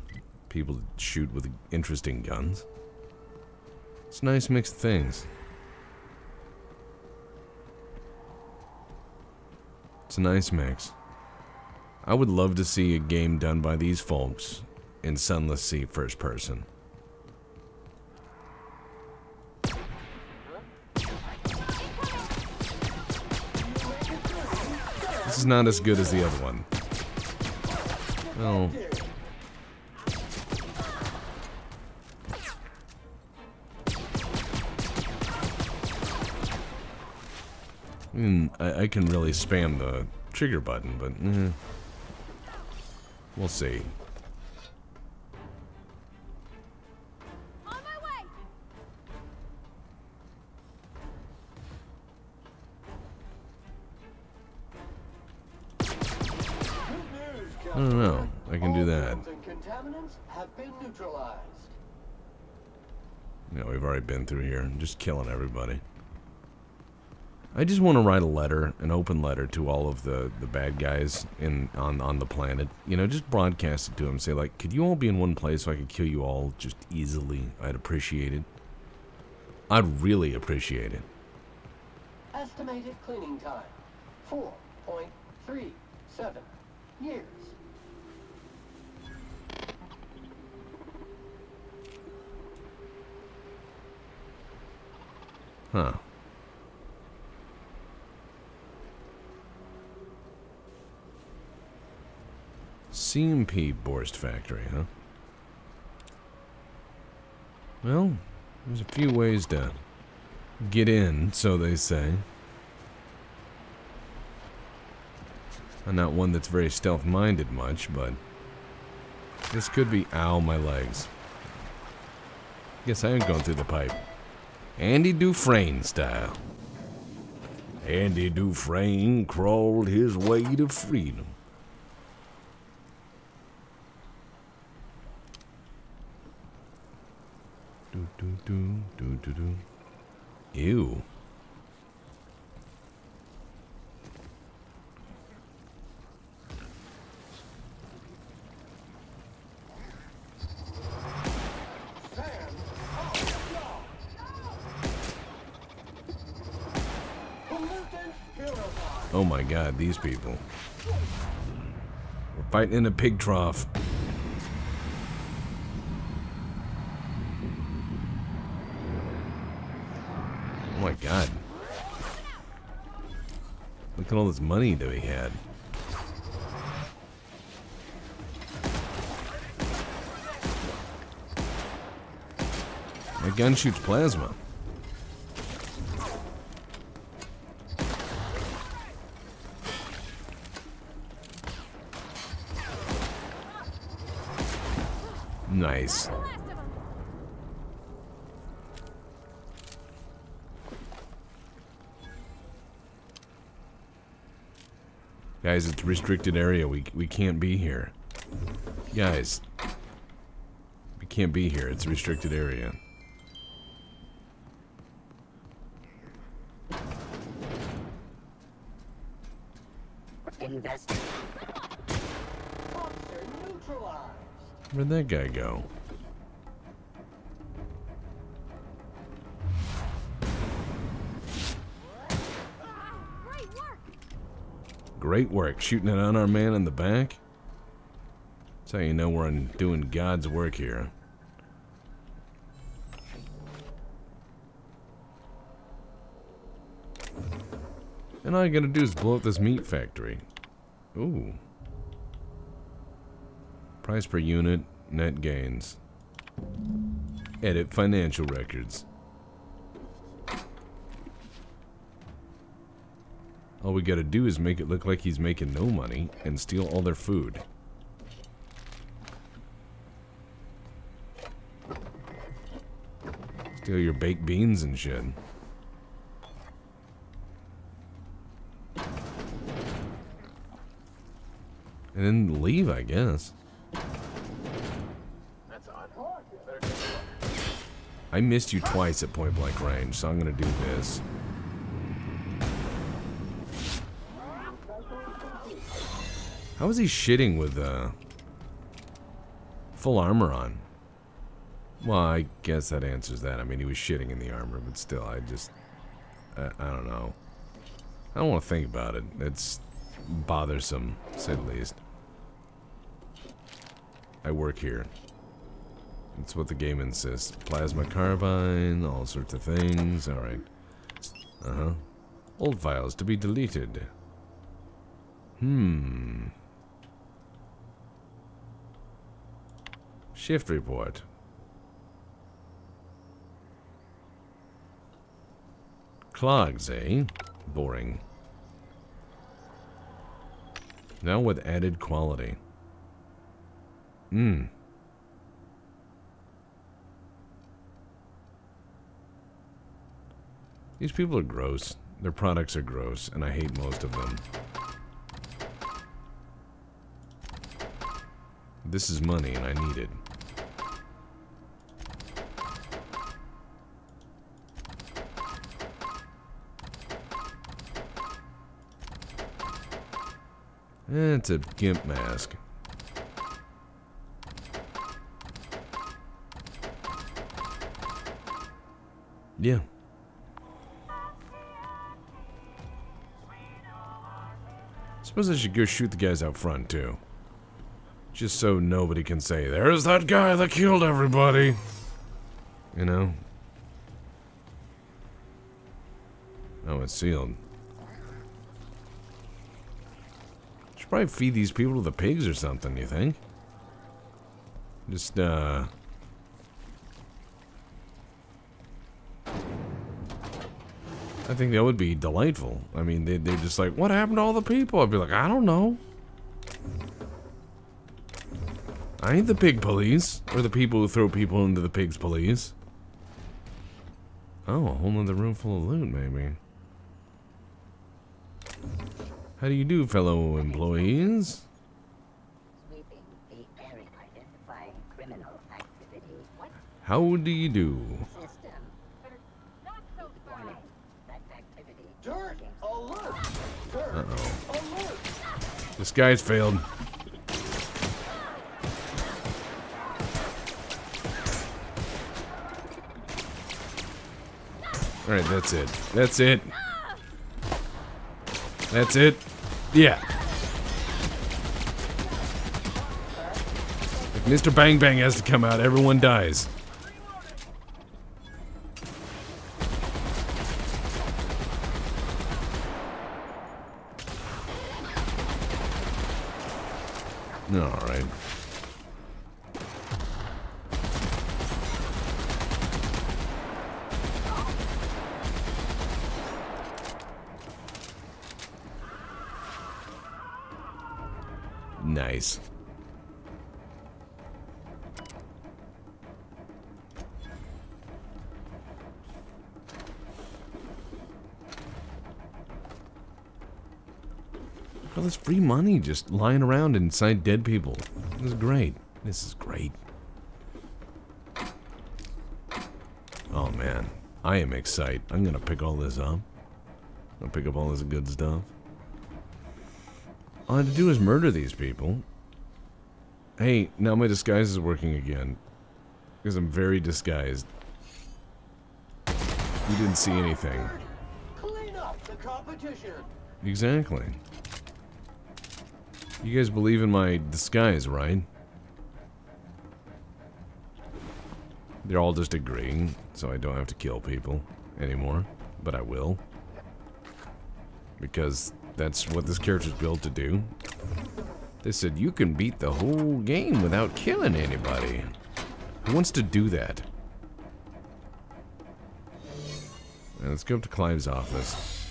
people that shoot with interesting guns. It's a nice mix of things. It's a nice mix. I would love to see a game done by these folks in Sunless Sea first person. This is not as good as the other one. Oh. I can really spam the trigger button, but we'll see. On my way. I don't know. I can do that. And contaminants have been neutralized. You know, we've already been through here, just killing everybody. I just want to write a letter, an open letter to all of the bad guys on the planet. You know, just broadcast it to them. Say, like, could you all be in one place so I could kill you all just easily? I'd appreciate it. I'd really appreciate it. Estimated cleaning time, 4.37 years. Huh. CMP Borst Factory, huh? Well, there's a few ways to get in, so they say. I'm not one that's very stealth-minded much, but this could be... Ow, my legs. Guess I am going through the pipe. Andy Dufresne style. Andy Dufresne crawled his way to freedom. Ew. Oh my god, these people. We're fighting in a pig trough. Oh my god. Look at all this money that we had. My gun shoots plasma. Nice. Guys, it's a restricted area. We can't be here. Guys. We can't be here. It's a restricted area. Where'd that guy go? Great work, shooting it on our man in the back. That's how you know we're doing God's work here. And all you gotta do is blow up this meat factory. Ooh. Price per unit, net gains. Edit financial records. All we gotta do is make it look like he's making no money and steal all their food. Steal your baked beans and shit. And then leave, I guess. That's odd. I missed you twice at point blank range, so I'm gonna do this. How is he shitting with full armor on? Well, I guess that answers that. I mean, he was shitting in the armor, but still, I don't know. I don't want to think about it. It's bothersome, to say the least. I work here. That's what the game insists. Plasma carbine, all sorts of things. Alright. Uh-huh. Old files to be deleted. Shift report. Clogs, eh? Boring. Now with added quality. These people are gross. Their products are gross, and I hate most of them. This is money, and I need it. It's a gimp mask. Yeah. Suppose I should go shoot the guys out front, too. Just so nobody can say, there's that guy that killed everybody. You know? Oh, it's sealed. Should probably feed these people to the pigs or something, you think? Just, I think that would be delightful. I mean, they're just like, what happened to all the people? I'd be like, I don't know. I ain't the pig police, or the people who throw people into the pigs police. Oh, a whole nother room full of loot, maybe. How do you do, fellow employees? How do you do? Uh-oh. This guy's failed. Alright, that's it. That's it. That's it. Yeah. If Mr. Bang Bang has to come out, everyone dies. Alright. Nice. All this free money just lying around inside dead people. This is great. This is great. Oh man, I am excited. I'm gonna pick all this up. I'll pick up all this good stuff. All I have to do is murder these people. Hey, now my disguise is working again. Because I'm very disguised. You didn't see anything. Clean up the competition. Exactly. You guys believe in my disguise, right? They're all just agreeing, so I don't have to kill people anymore. But I will. Because that's what this character's built to do. They said you can beat the whole game without killing anybody. Who wants to do that? Now, let's go up to Clive's office.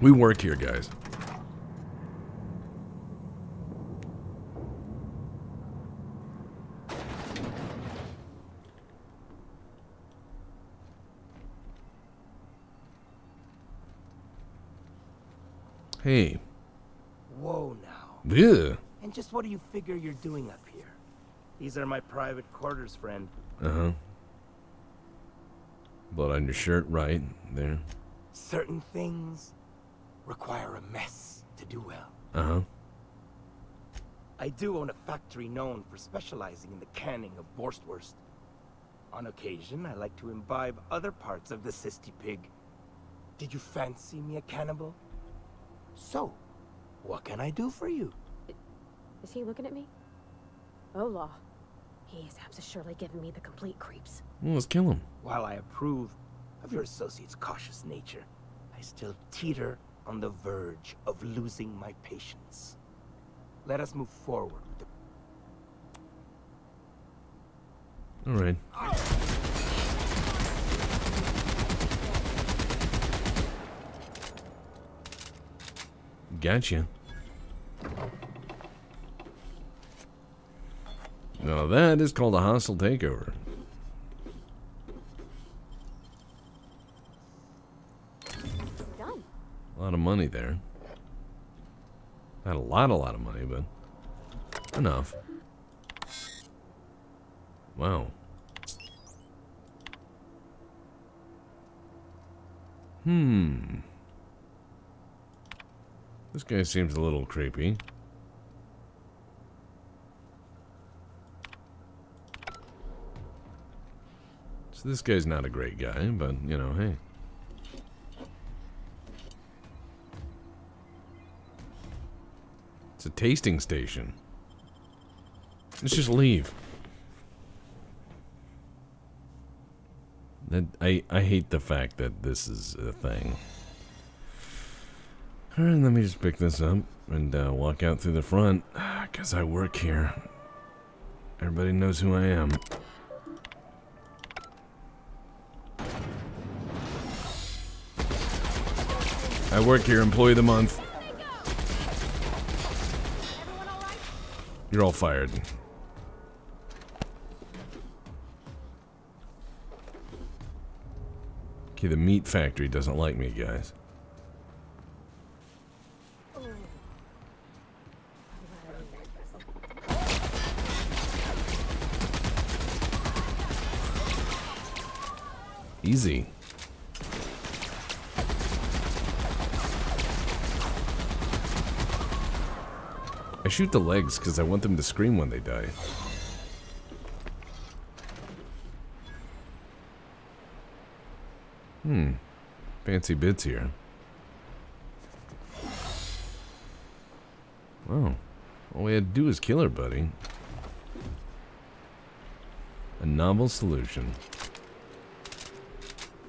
We work here, guys. Hey. Whoa now. Yeah. And just what do you figure you're doing up here? These are my private quarters, friend. Uh-huh. Blood on your shirt, right there. Certain things require a mess to do well. Uh-huh. I do own a factory known for specializing in the canning of Borstwurst. On occasion, I like to imbibe other parts of the Sisty Pig. Did you fancy me a cannibal? So, what can I do for you? Is he looking at me? Oh, law. He's surely giving me the complete creeps. Well, let's kill him. While I approve of your associate's cautious nature, I still teeter on the verge of losing my patience. Let us move forward with the... All right. Gotcha. Now that is called a hostile takeover. Done. A lot of money there. Not a lot of money, but enough. Wow. This guy seems a little creepy. So this guy's not a great guy, but, you know, hey. It's a tasting station. Let's just leave. I hate the fact that this is a thing. Alright, let me just pick this up and walk out through the front. Because I work here. Everybody knows who I am. I work here, employee of the month. You're all fired. Okay, the meat factory doesn't like me, guys. Easy. I shoot the legs because I want them to scream when they die. Fancy bits here. Wow. All we had to do is kill her, buddy. A novel solution.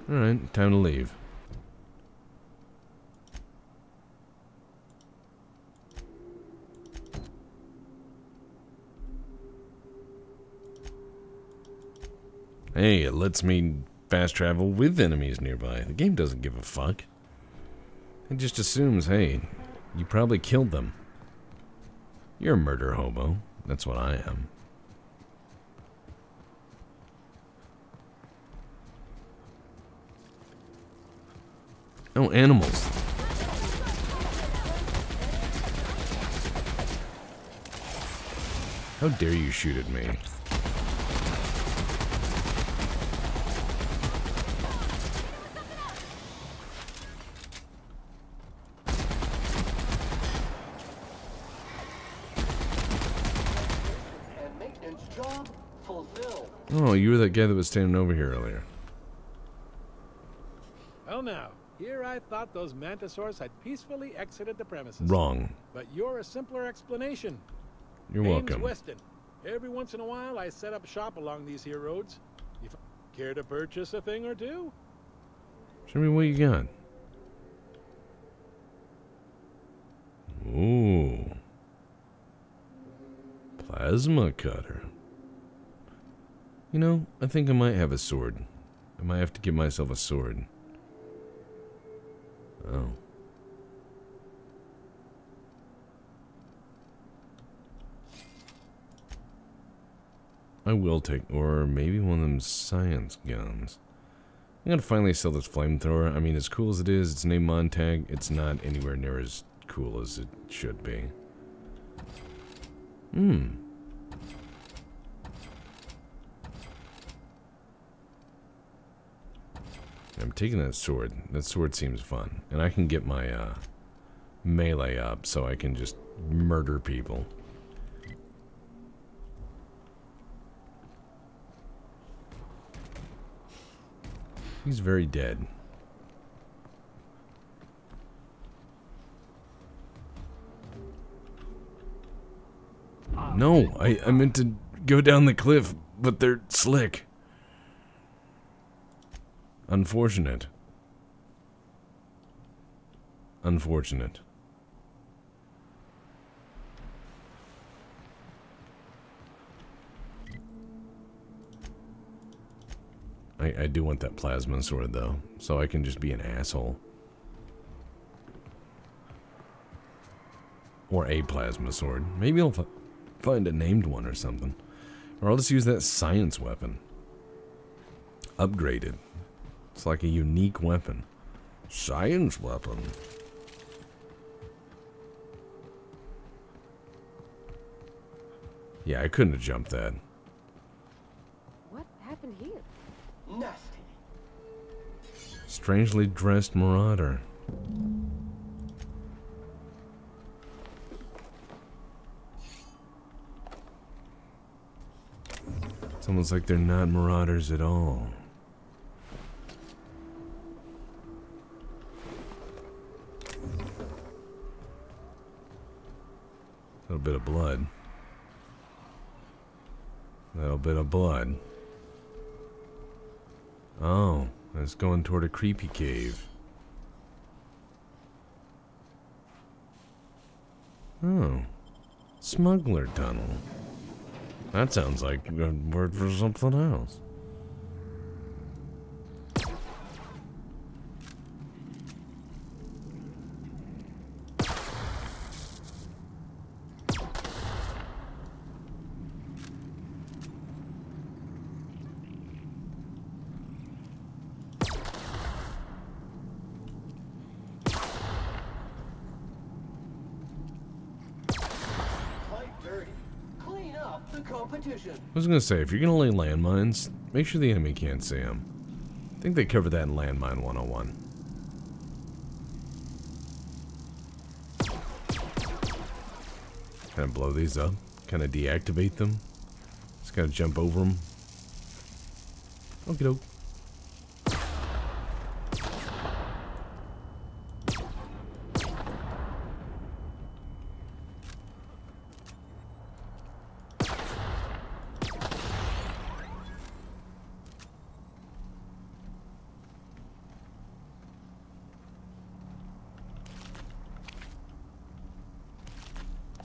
Alright, time to leave. Hey, it lets me fast travel with enemies nearby. The game doesn't give a fuck. It just assumes, hey, you probably killed them. You're a murder hobo. That's what I am. Oh, animals. How dare you shoot at me? Oh, you were that guy that was standing over here earlier. Well now, here I thought those mantisaurs had peacefully exited the premises. Wrong. But you're a simpler explanation. You're Name's welcome. Weston. Every once in a while I set up shop along these here roads. You care to purchase a thing or two? Show me what you got. Ooh. Plasma cutter. You know, I think I might have a sword. I might have to give myself a sword. Oh. I will take, or maybe one of them science guns. I'm gonna finally sell this flamethrower. I mean, as cool as it is, it's named Montag. It's not anywhere near as cool as it should be. I'm taking that sword. That sword seems fun. And I can get my melee up so I can just murder people. He's very dead. No, I meant to go down the cliff, but they're slick. Unfortunate. Unfortunate. I do want that plasma sword, though, so I can just be an asshole. Or a plasma sword. Maybe I'll find a named one or something. Or I'll just use that science weapon. Upgraded. It's like a unique weapon. Science weapon. Yeah, I couldn't have jumped that. What happened here? Nasty. Strangely dressed marauder. It's almost like they're not marauders at all. little bit of blood. Little bit of blood. Oh, it's going toward a creepy cave. Oh, smuggler tunnel. That sounds like a word for something else. I was gonna say, if you're gonna lay landmines, make sure the enemy can't see them. I think they covered that in Landmine 101. Kind of blow these up, kind of deactivate them. Just gotta jump over them. Okie doke.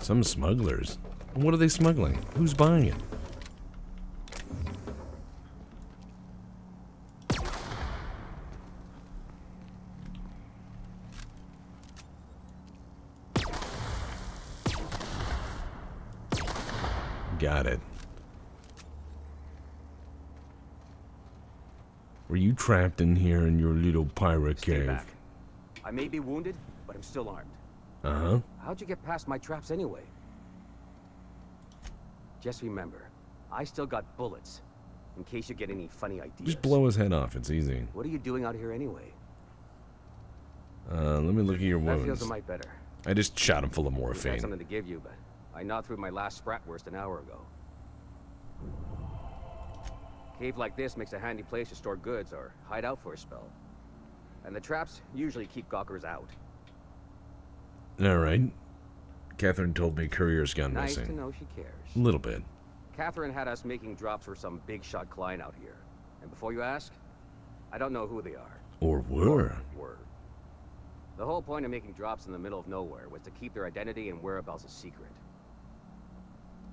Some smugglers. What are they smuggling? Who's buying it? Got it. Were you trapped in here in your little pirate cave? Back. I may be wounded, but I'm still armed. Uh-huh. How'd you get past my traps anyway? Just remember, I still got bullets, in case you get any funny ideas. Just blow his head off, it's easy. What are you doing out here anyway? Let me look at your wounds. That feels a mite better. I just shot him full of I morphine. had something to give you, but I gnawed through my last Spratwurst an hour ago. Cave like this makes a handy place to store goods or hide out for a spell. And the traps usually keep gawkers out. Alright. Catherine told me Courier's gone Nice missing. to know she cares. A little bit. Catherine had us making drops for some big shot client out here. And before you ask, I don't know who they are. Or were. The whole point of making drops in the middle of nowhere was to keep their identity and whereabouts a secret.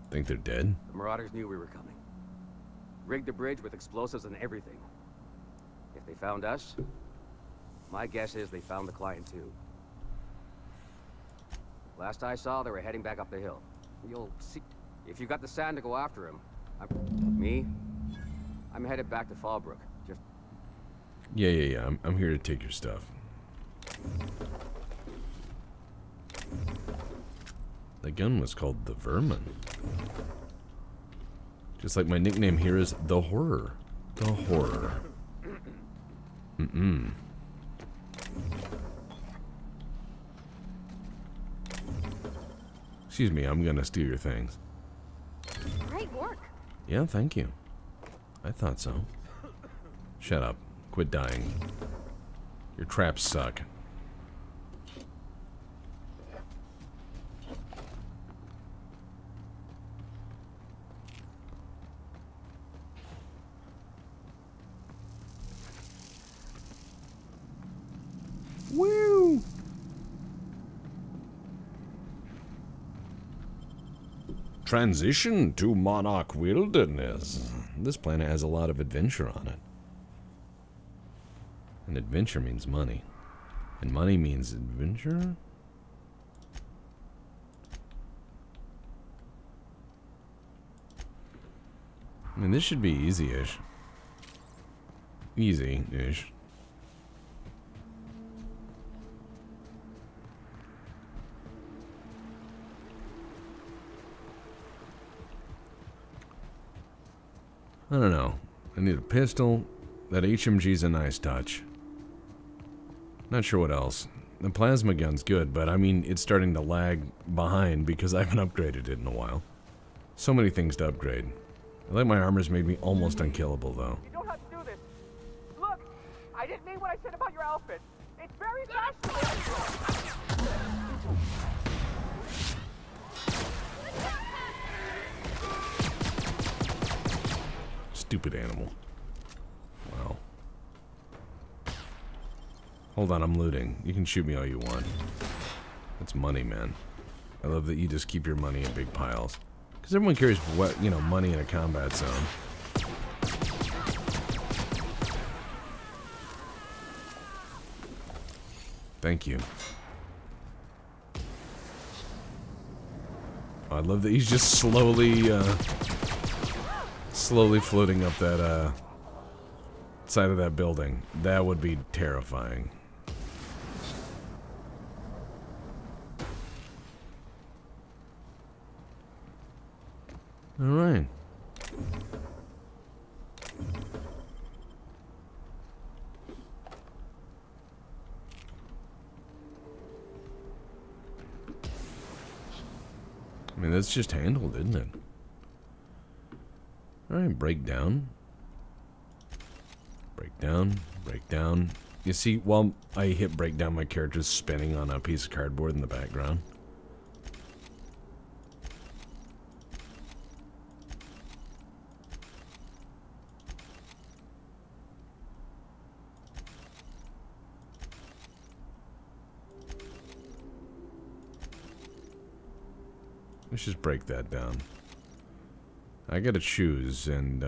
Think they're dead? The Marauders knew we were coming. Rigged the bridge with explosives and everything. If they found us, my guess is they found the client too. Last I saw, they were heading back up the hill. You'll see. If you got the sand to go after him, I'm headed back to Fallbrook. Just Yeah. I'm here to take your stuff. The gun was called the Vermin. Just like my nickname here is the Horror. The Horror. Excuse me, I'm gonna steal your things. Great work. Yeah, thank you. I thought so. Shut up. Quit dying. Your traps suck. Woo! Transition to Monarch Wilderness. This planet has a lot of adventure on it. And adventure means money. And money means adventure? I mean, this should be easy-ish. Easy-ish. I don't know. I need a pistol. That HMG's a nice touch. Not sure what else. The plasma gun's good, but I mean, it's starting to lag behind because I haven't upgraded it in a while. So many things to upgrade. I like my armor's made me almost unkillable, though. You don't have to do this. Look, I didn't mean what I said about your outfit. It's very fashionable. Stupid animal. Wow. Hold on, I'm looting. You can shoot me all you want. That's money, man. I love that you just keep your money in big piles. Because everyone carries, what, you know, money in a combat zone. Thank you. Oh, I love that he's just slowly floating up that, side of that building. That would be terrifying. All right. I mean, that's just handled, isn't it? All right, break down. Break down, break down. You see, while I hit break down, my character's spinning on a piece of cardboard in the background. Let's just break that down. I gotta choose, and,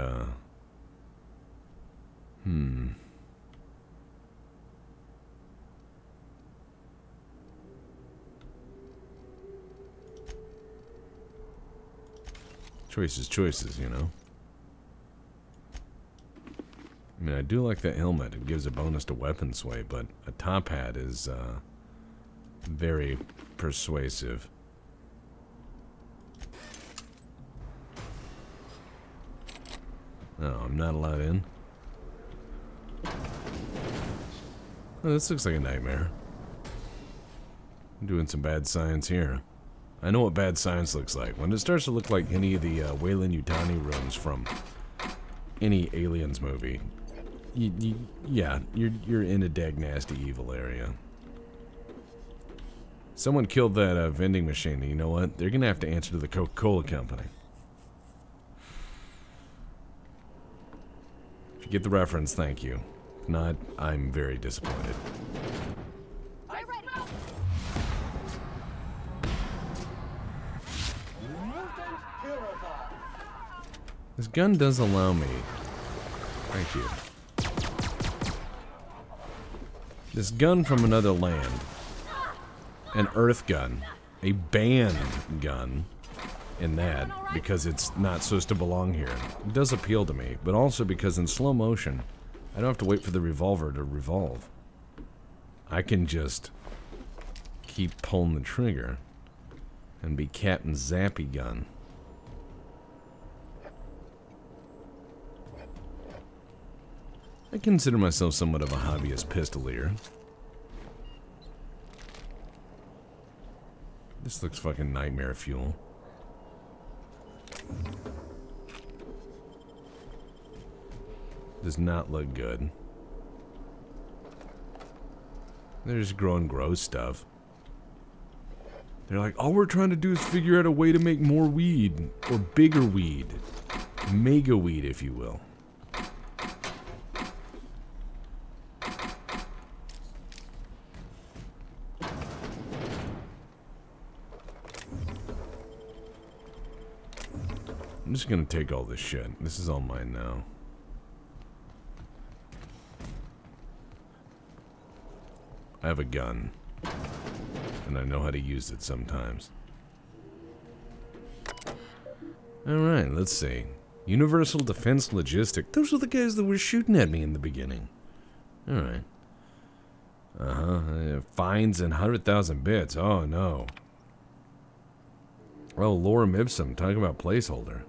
Choices, you know? I mean, I do like that helmet. It gives a bonus to weapon sway, but a top hat is, very persuasive. No, I'm not allowed in. Oh, this looks like a nightmare. I'm doing some bad science here. I know what bad science looks like. When it starts to look like any of the Weyland-Yutani rooms from any Aliens movie, yeah, you're in a dag nasty evil area. Someone killed that vending machine, and you know what? They're gonna have to answer to the Coca-Cola company. If you get the reference, thank you. If not, I'm very disappointed. This gun does allow me. Thank you. This gun from another land. An Earth gun. A banned gun. In that, because it's not supposed to belong here. It does appeal to me, but also because in slow motion, I don't have to wait for the revolver to revolve. I can just keep pulling the trigger and be Captain Zappy Gun. I consider myself somewhat of a hobbyist pistolier. This looks fucking nightmare fuel. Does not look good. They're just growing gross stuff. They're like, all we're trying to do is figure out a way to make more weed. Or bigger weed. Mega weed, if you will. I'm just gonna take all this shit. This is all mine now. I have a gun. And I know how to use it sometimes. Alright, let's see. Universal Defense Logistic. Those were the guys that were shooting at me in the beginning. Alright. Fines and 100,000 bits. Oh, no. Oh, Lorem Ipsum. Talk about placeholder.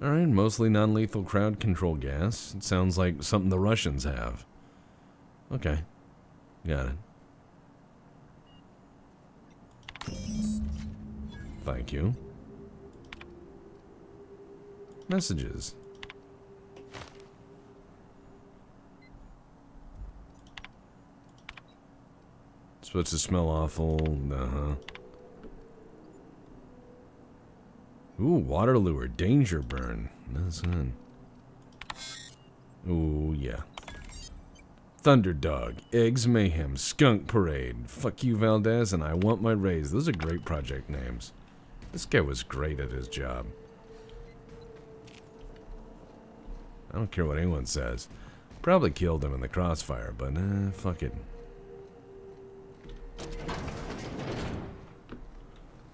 Alright, mostly non-lethal crowd control gas. It sounds like something the Russians have. Okay. Got it. Thank you. Messages. Supposed to smell awful. Ooh, water lure, danger burn. That's good. Ooh, yeah. Thunderdog, Eggs Mayhem, Skunk Parade, Fuck You Valdez, and I Want My Raise. Those are great project names. This guy was great at his job. I don't care what anyone says. Probably killed him in the crossfire, but fuck it.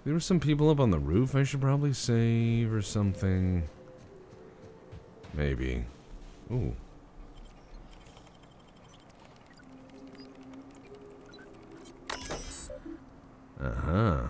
There were some people up on the roof I should probably save or something. Maybe. Ooh. Uh-huh.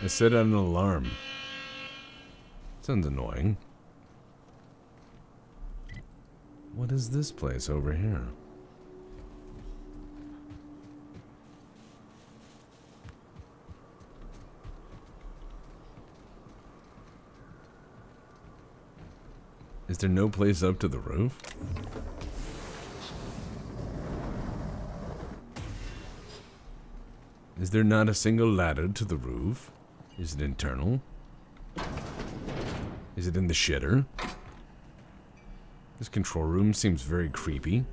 I set out an alarm. Sounds annoying. What is this place over here? Is there no place up to the roof? Is there not a single ladder to the roof? Is it internal? Is it in the shitter? This control room seems very creepy.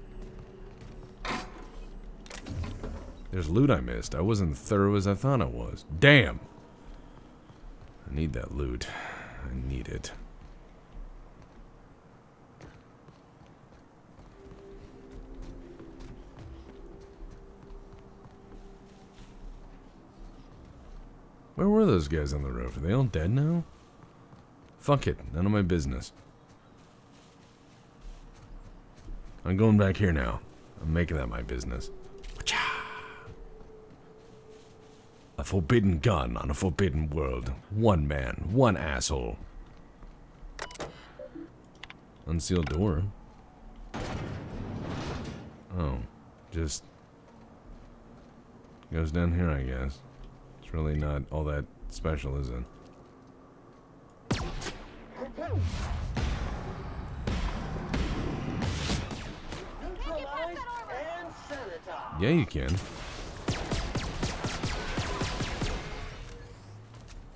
There's loot I missed. I wasn't thorough as I thought I was. Damn! I need that loot. I need it. Where were those guys on the roof? Are they all dead now? Fuck it. None of my business. I'm going back here now. I'm making that my business. A forbidden gun on a forbidden world. One man, one asshole. Unsealed door. Oh, just goes down here, I guess. It's really not all that special, is it? Yeah, you can.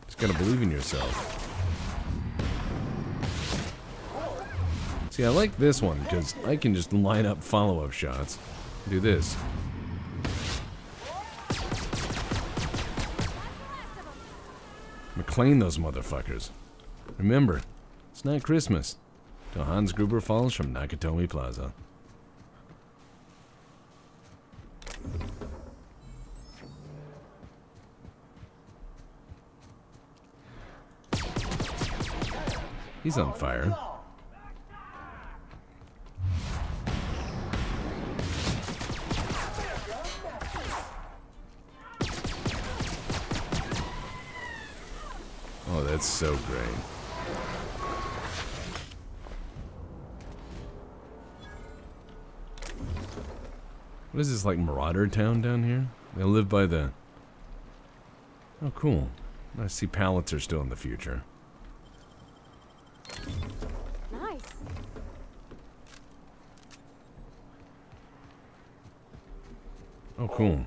Just gotta believe in yourself. See, I like this one because I can just line up follow-up shots. Do this. McLean those motherfuckers. Remember, it's not Christmas till Hans Gruber falls from Nakatomi Plaza. He's on fire. Oh, that's so great. What is this, like Marauder Town down here? They live by the... Oh, cool. I see pallets are still in the future. Nice. Oh, cool.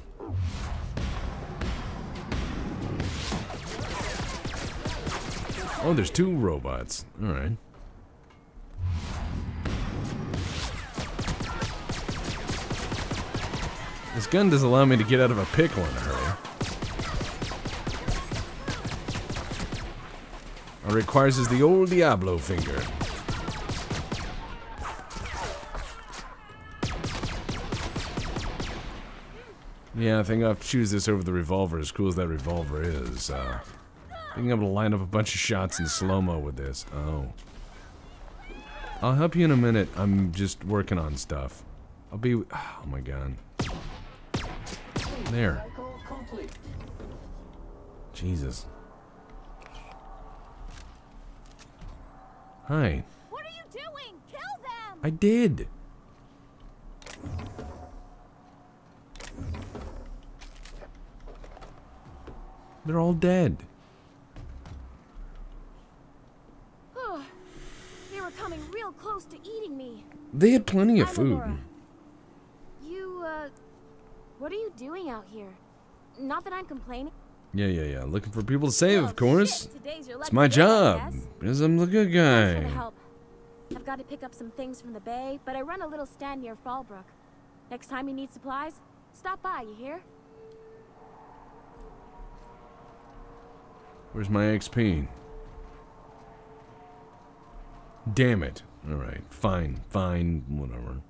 Oh, there's two robots. All right. This gun does allow me to get out of a pickle in a hurry. All it requires is the old Diablo finger. Yeah, I think I'll choose this over the revolver, as cool as that revolver is. Being able to line up a bunch of shots in slow-mo with this. Oh. I'll help you in a minute. I'm just working on stuff. I'll be... Oh my god. There. Jesus. Hi. What are you doing? Kill them! I did. They're all dead. They had plenty of Hi, food. Laura. You, what are you doing out here? Not that I'm complaining. Yeah. Looking for people to save, of course. Shit, today's your It's lucky my day, I job. guess. Because I'm the good Thanks for the guy. help. I've got to pick up some things from the bay, but I run a little stand near Fallbrook. Next time you need supplies, stop by, you hear? Where's my XP? Damn it. Alright, fine, whatever.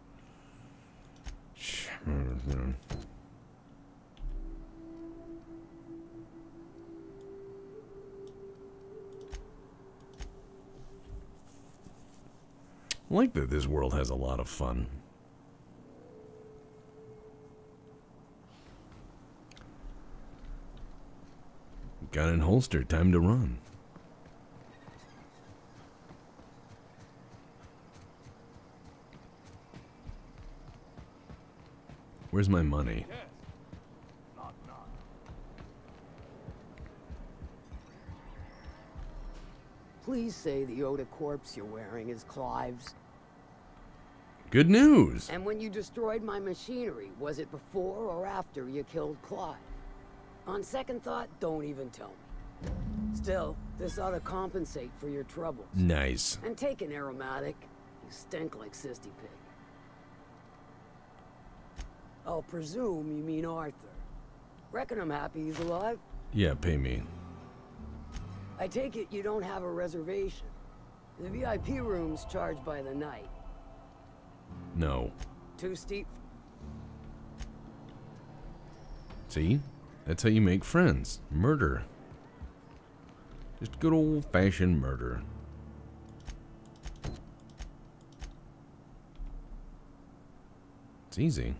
I like that this world has a lot of fun. Gun in holster, time to run. Where's my money? Please say the Yoda corpse you're wearing is Clive's. Good news. And when you destroyed my machinery, was it before or after you killed Clive? On second thought, don't even tell me. Still, this ought to compensate for your troubles. Nice. And take an aromatic. You stink like Sisty Pig. I'll presume you mean Arthur. Reckon I'm happy he's alive. Yeah, pay me. I take it you don't have a reservation. The VIP room's charged by the night. No. Too steep? See? That's how you make friends. Murder. Just good old-fashioned murder. It's easy.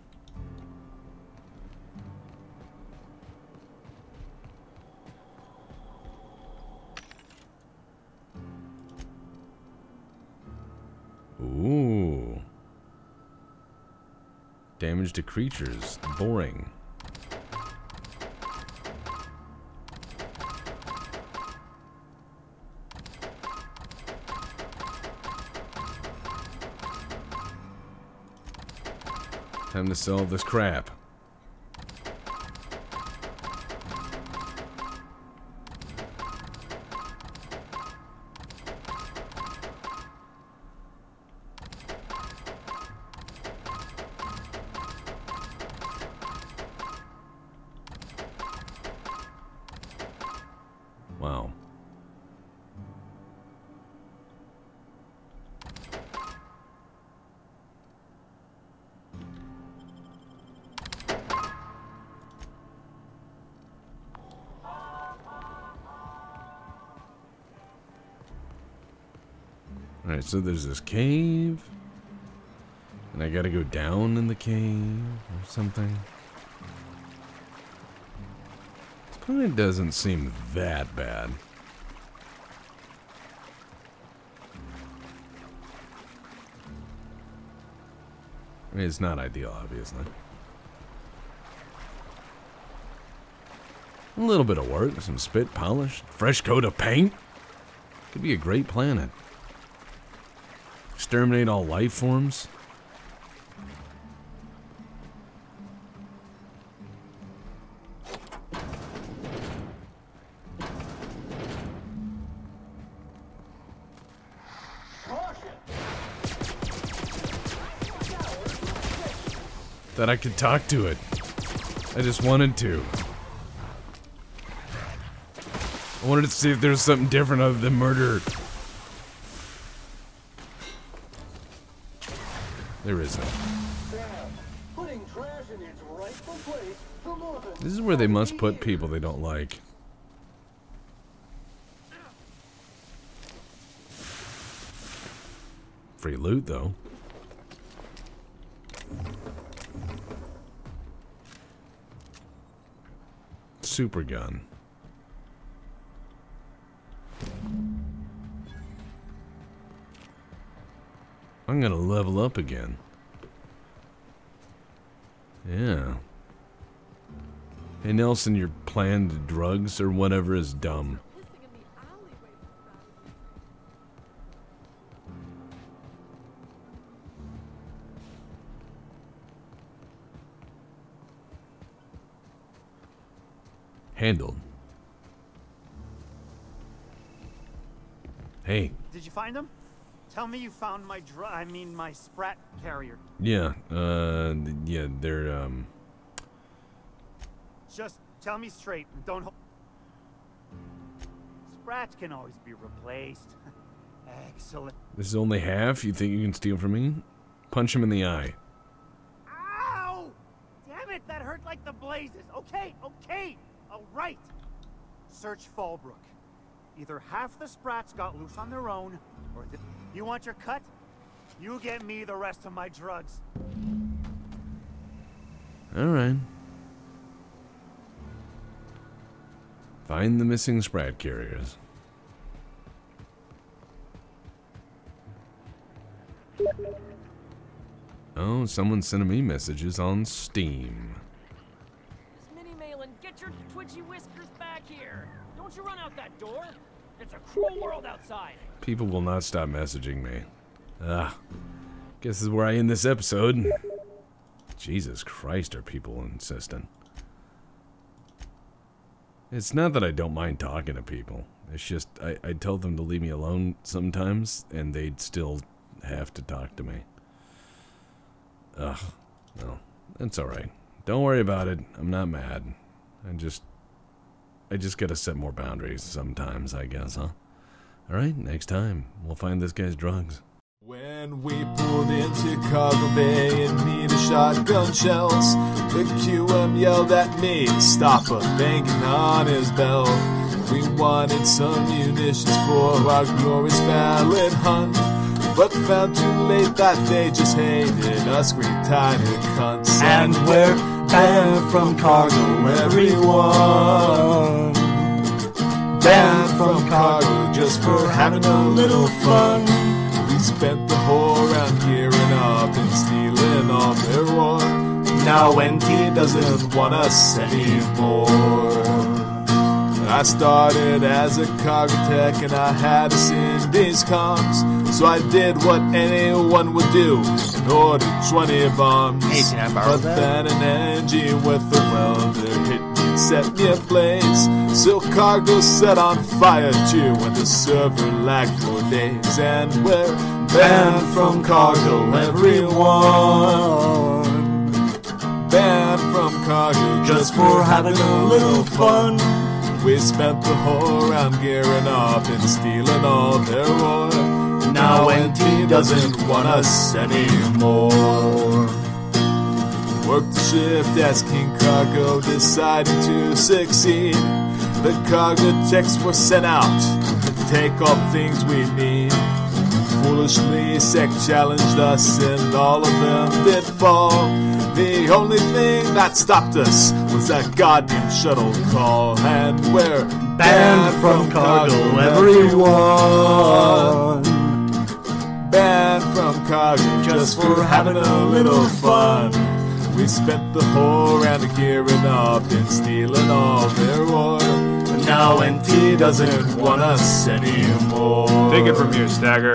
Ooh. Damage to creatures. Boring. Time to sell this crap. Wow. Alright, so there's this cave. And I gotta go down in the cave or something. This planet doesn't seem that bad. I mean, it's not ideal, obviously. A little bit of work, some spit polish, fresh coat of paint. Could be a great planet. Exterminate all life forms. That I could talk to it. I just wanted to. I wanted to see if there was something different other than murder. There isn't. Putting trash in its rightful place, the Northern This is where they must put people they don't like. Free loot, though. Super gun. I'm gonna level up again. Yeah. Hey Nelson, your planned drugs or whatever is dumb. Handled. Hey. Did you find them? Tell me you found my my Sprat carrier. Yeah, yeah, they're, Just tell me straight and don't Sprats can always be replaced. Excellent. This is only half? You think you can steal from me? Punch him in the eye. Ow! Damn it, that hurt like the blazes. Okay, okay, alright. Search Fallbrook. Either half the Sprats got loose on their own, or you want your cut? You get me the rest of my drugs. Alright. Find the missing Sprat carriers. Oh, someone's sending me messages on Steam. Minnie Malin, get your twitchy whiskers back here. Don't you run out that door. It's a cruel world outside. People will not stop messaging me. Guess this is where I end this episode. Jesus Christ, are people insistent. It's not that I don't mind talking to people. It's just, I tell them to leave me alone sometimes, and they'd still have to talk to me. Ugh. Well, that's alright. Don't worry about it. I'm not mad. I just gotta set more boundaries sometimes, I guess, huh? Alright, next time, we'll find this guy's drugs. When we pulled into Cargo Bay and needed shotgun shells, the QM yelled at me to stop a banging on his bell. We wanted some munitions for our glorious valid hunt, but found too late that they just hated us green-tided cunts. And we're banned from Cargo, everyone. Banned from Cargo just for having a little fun. We spent the whole round gearing up and stealing all their war. Now NT doesn't want us anymore. I started as a cargo tech and I had to send these comms, so I did what anyone would do and ordered 20 bombs. Hey, can I borrow that? Then an engine with a welder hit me and set me ablaze. So cargo set on fire too when the server lagged for days. And we're banned from Cargo, everyone. Banned from Cargo just for having a little fun. We spent the whole round gearing up and stealing all their ore. Now NT doesn't want us anymore. Worked the shift as King Cargo decided to succeed. The cargo techs were sent out to take all the things we need. Foolishly, Sec challenged us and all of them did fall. The only thing that stopped us was that goddamn shuttle call. And we're banned from Cargo, everyone. Banned from Cargo just for having a little fun. We spent the whole round gearing up and stealing all their ore. Now NT doesn't want us anymore. Take it from here, Stagger.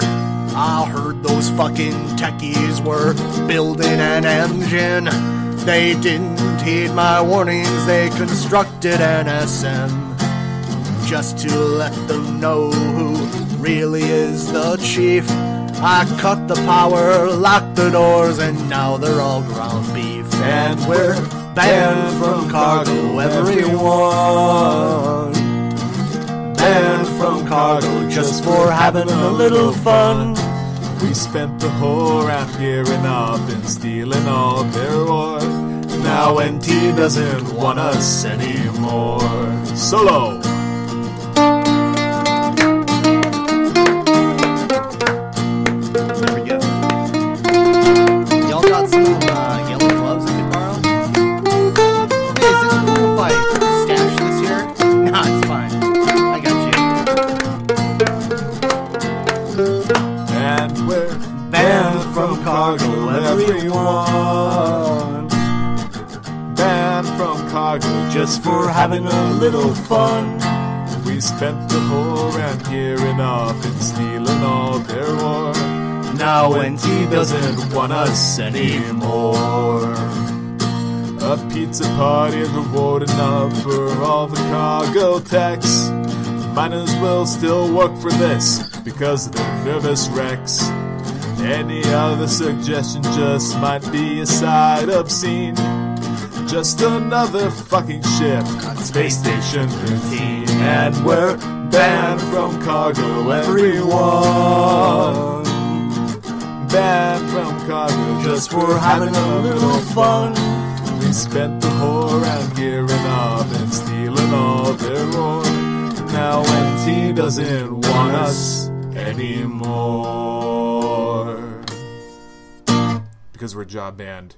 I heard those fucking techies were building an engine. They didn't heed my warnings, they constructed an SM. Just to let them know who really is the chief. I cut the power, locked the doors, and now they're all ground beef. And we're banned from Cargo, everyone. Banned from Cargo just for having a little fun. We spent the whole round gearing up and stealing all their ore. Now NT doesn't want us anymore. Solo! There we go. Y'all got some yellow gloves I could borrow? Hey, is it cool if I stash this here? Nah, it's fine. I got you. And we're banned from Cargo, everyone. Banned from Cargo just for having a little fun. We spent the whole round gearing up and stealing all their ore. Now NT doesn't want us anymore. A pizza party reward enough for all the cargo techs. Miners will still work for this because of their nervous wrecks. Any other suggestion just might be a side obscene. Just another fucking shift on Space Station 13. And we're banned from cargo, everyone. Banned from cargo just for having a little fun. We spent the whole round gearing up and stealing all their ore. Now NT doesn't want us anymore. Because we're job banned.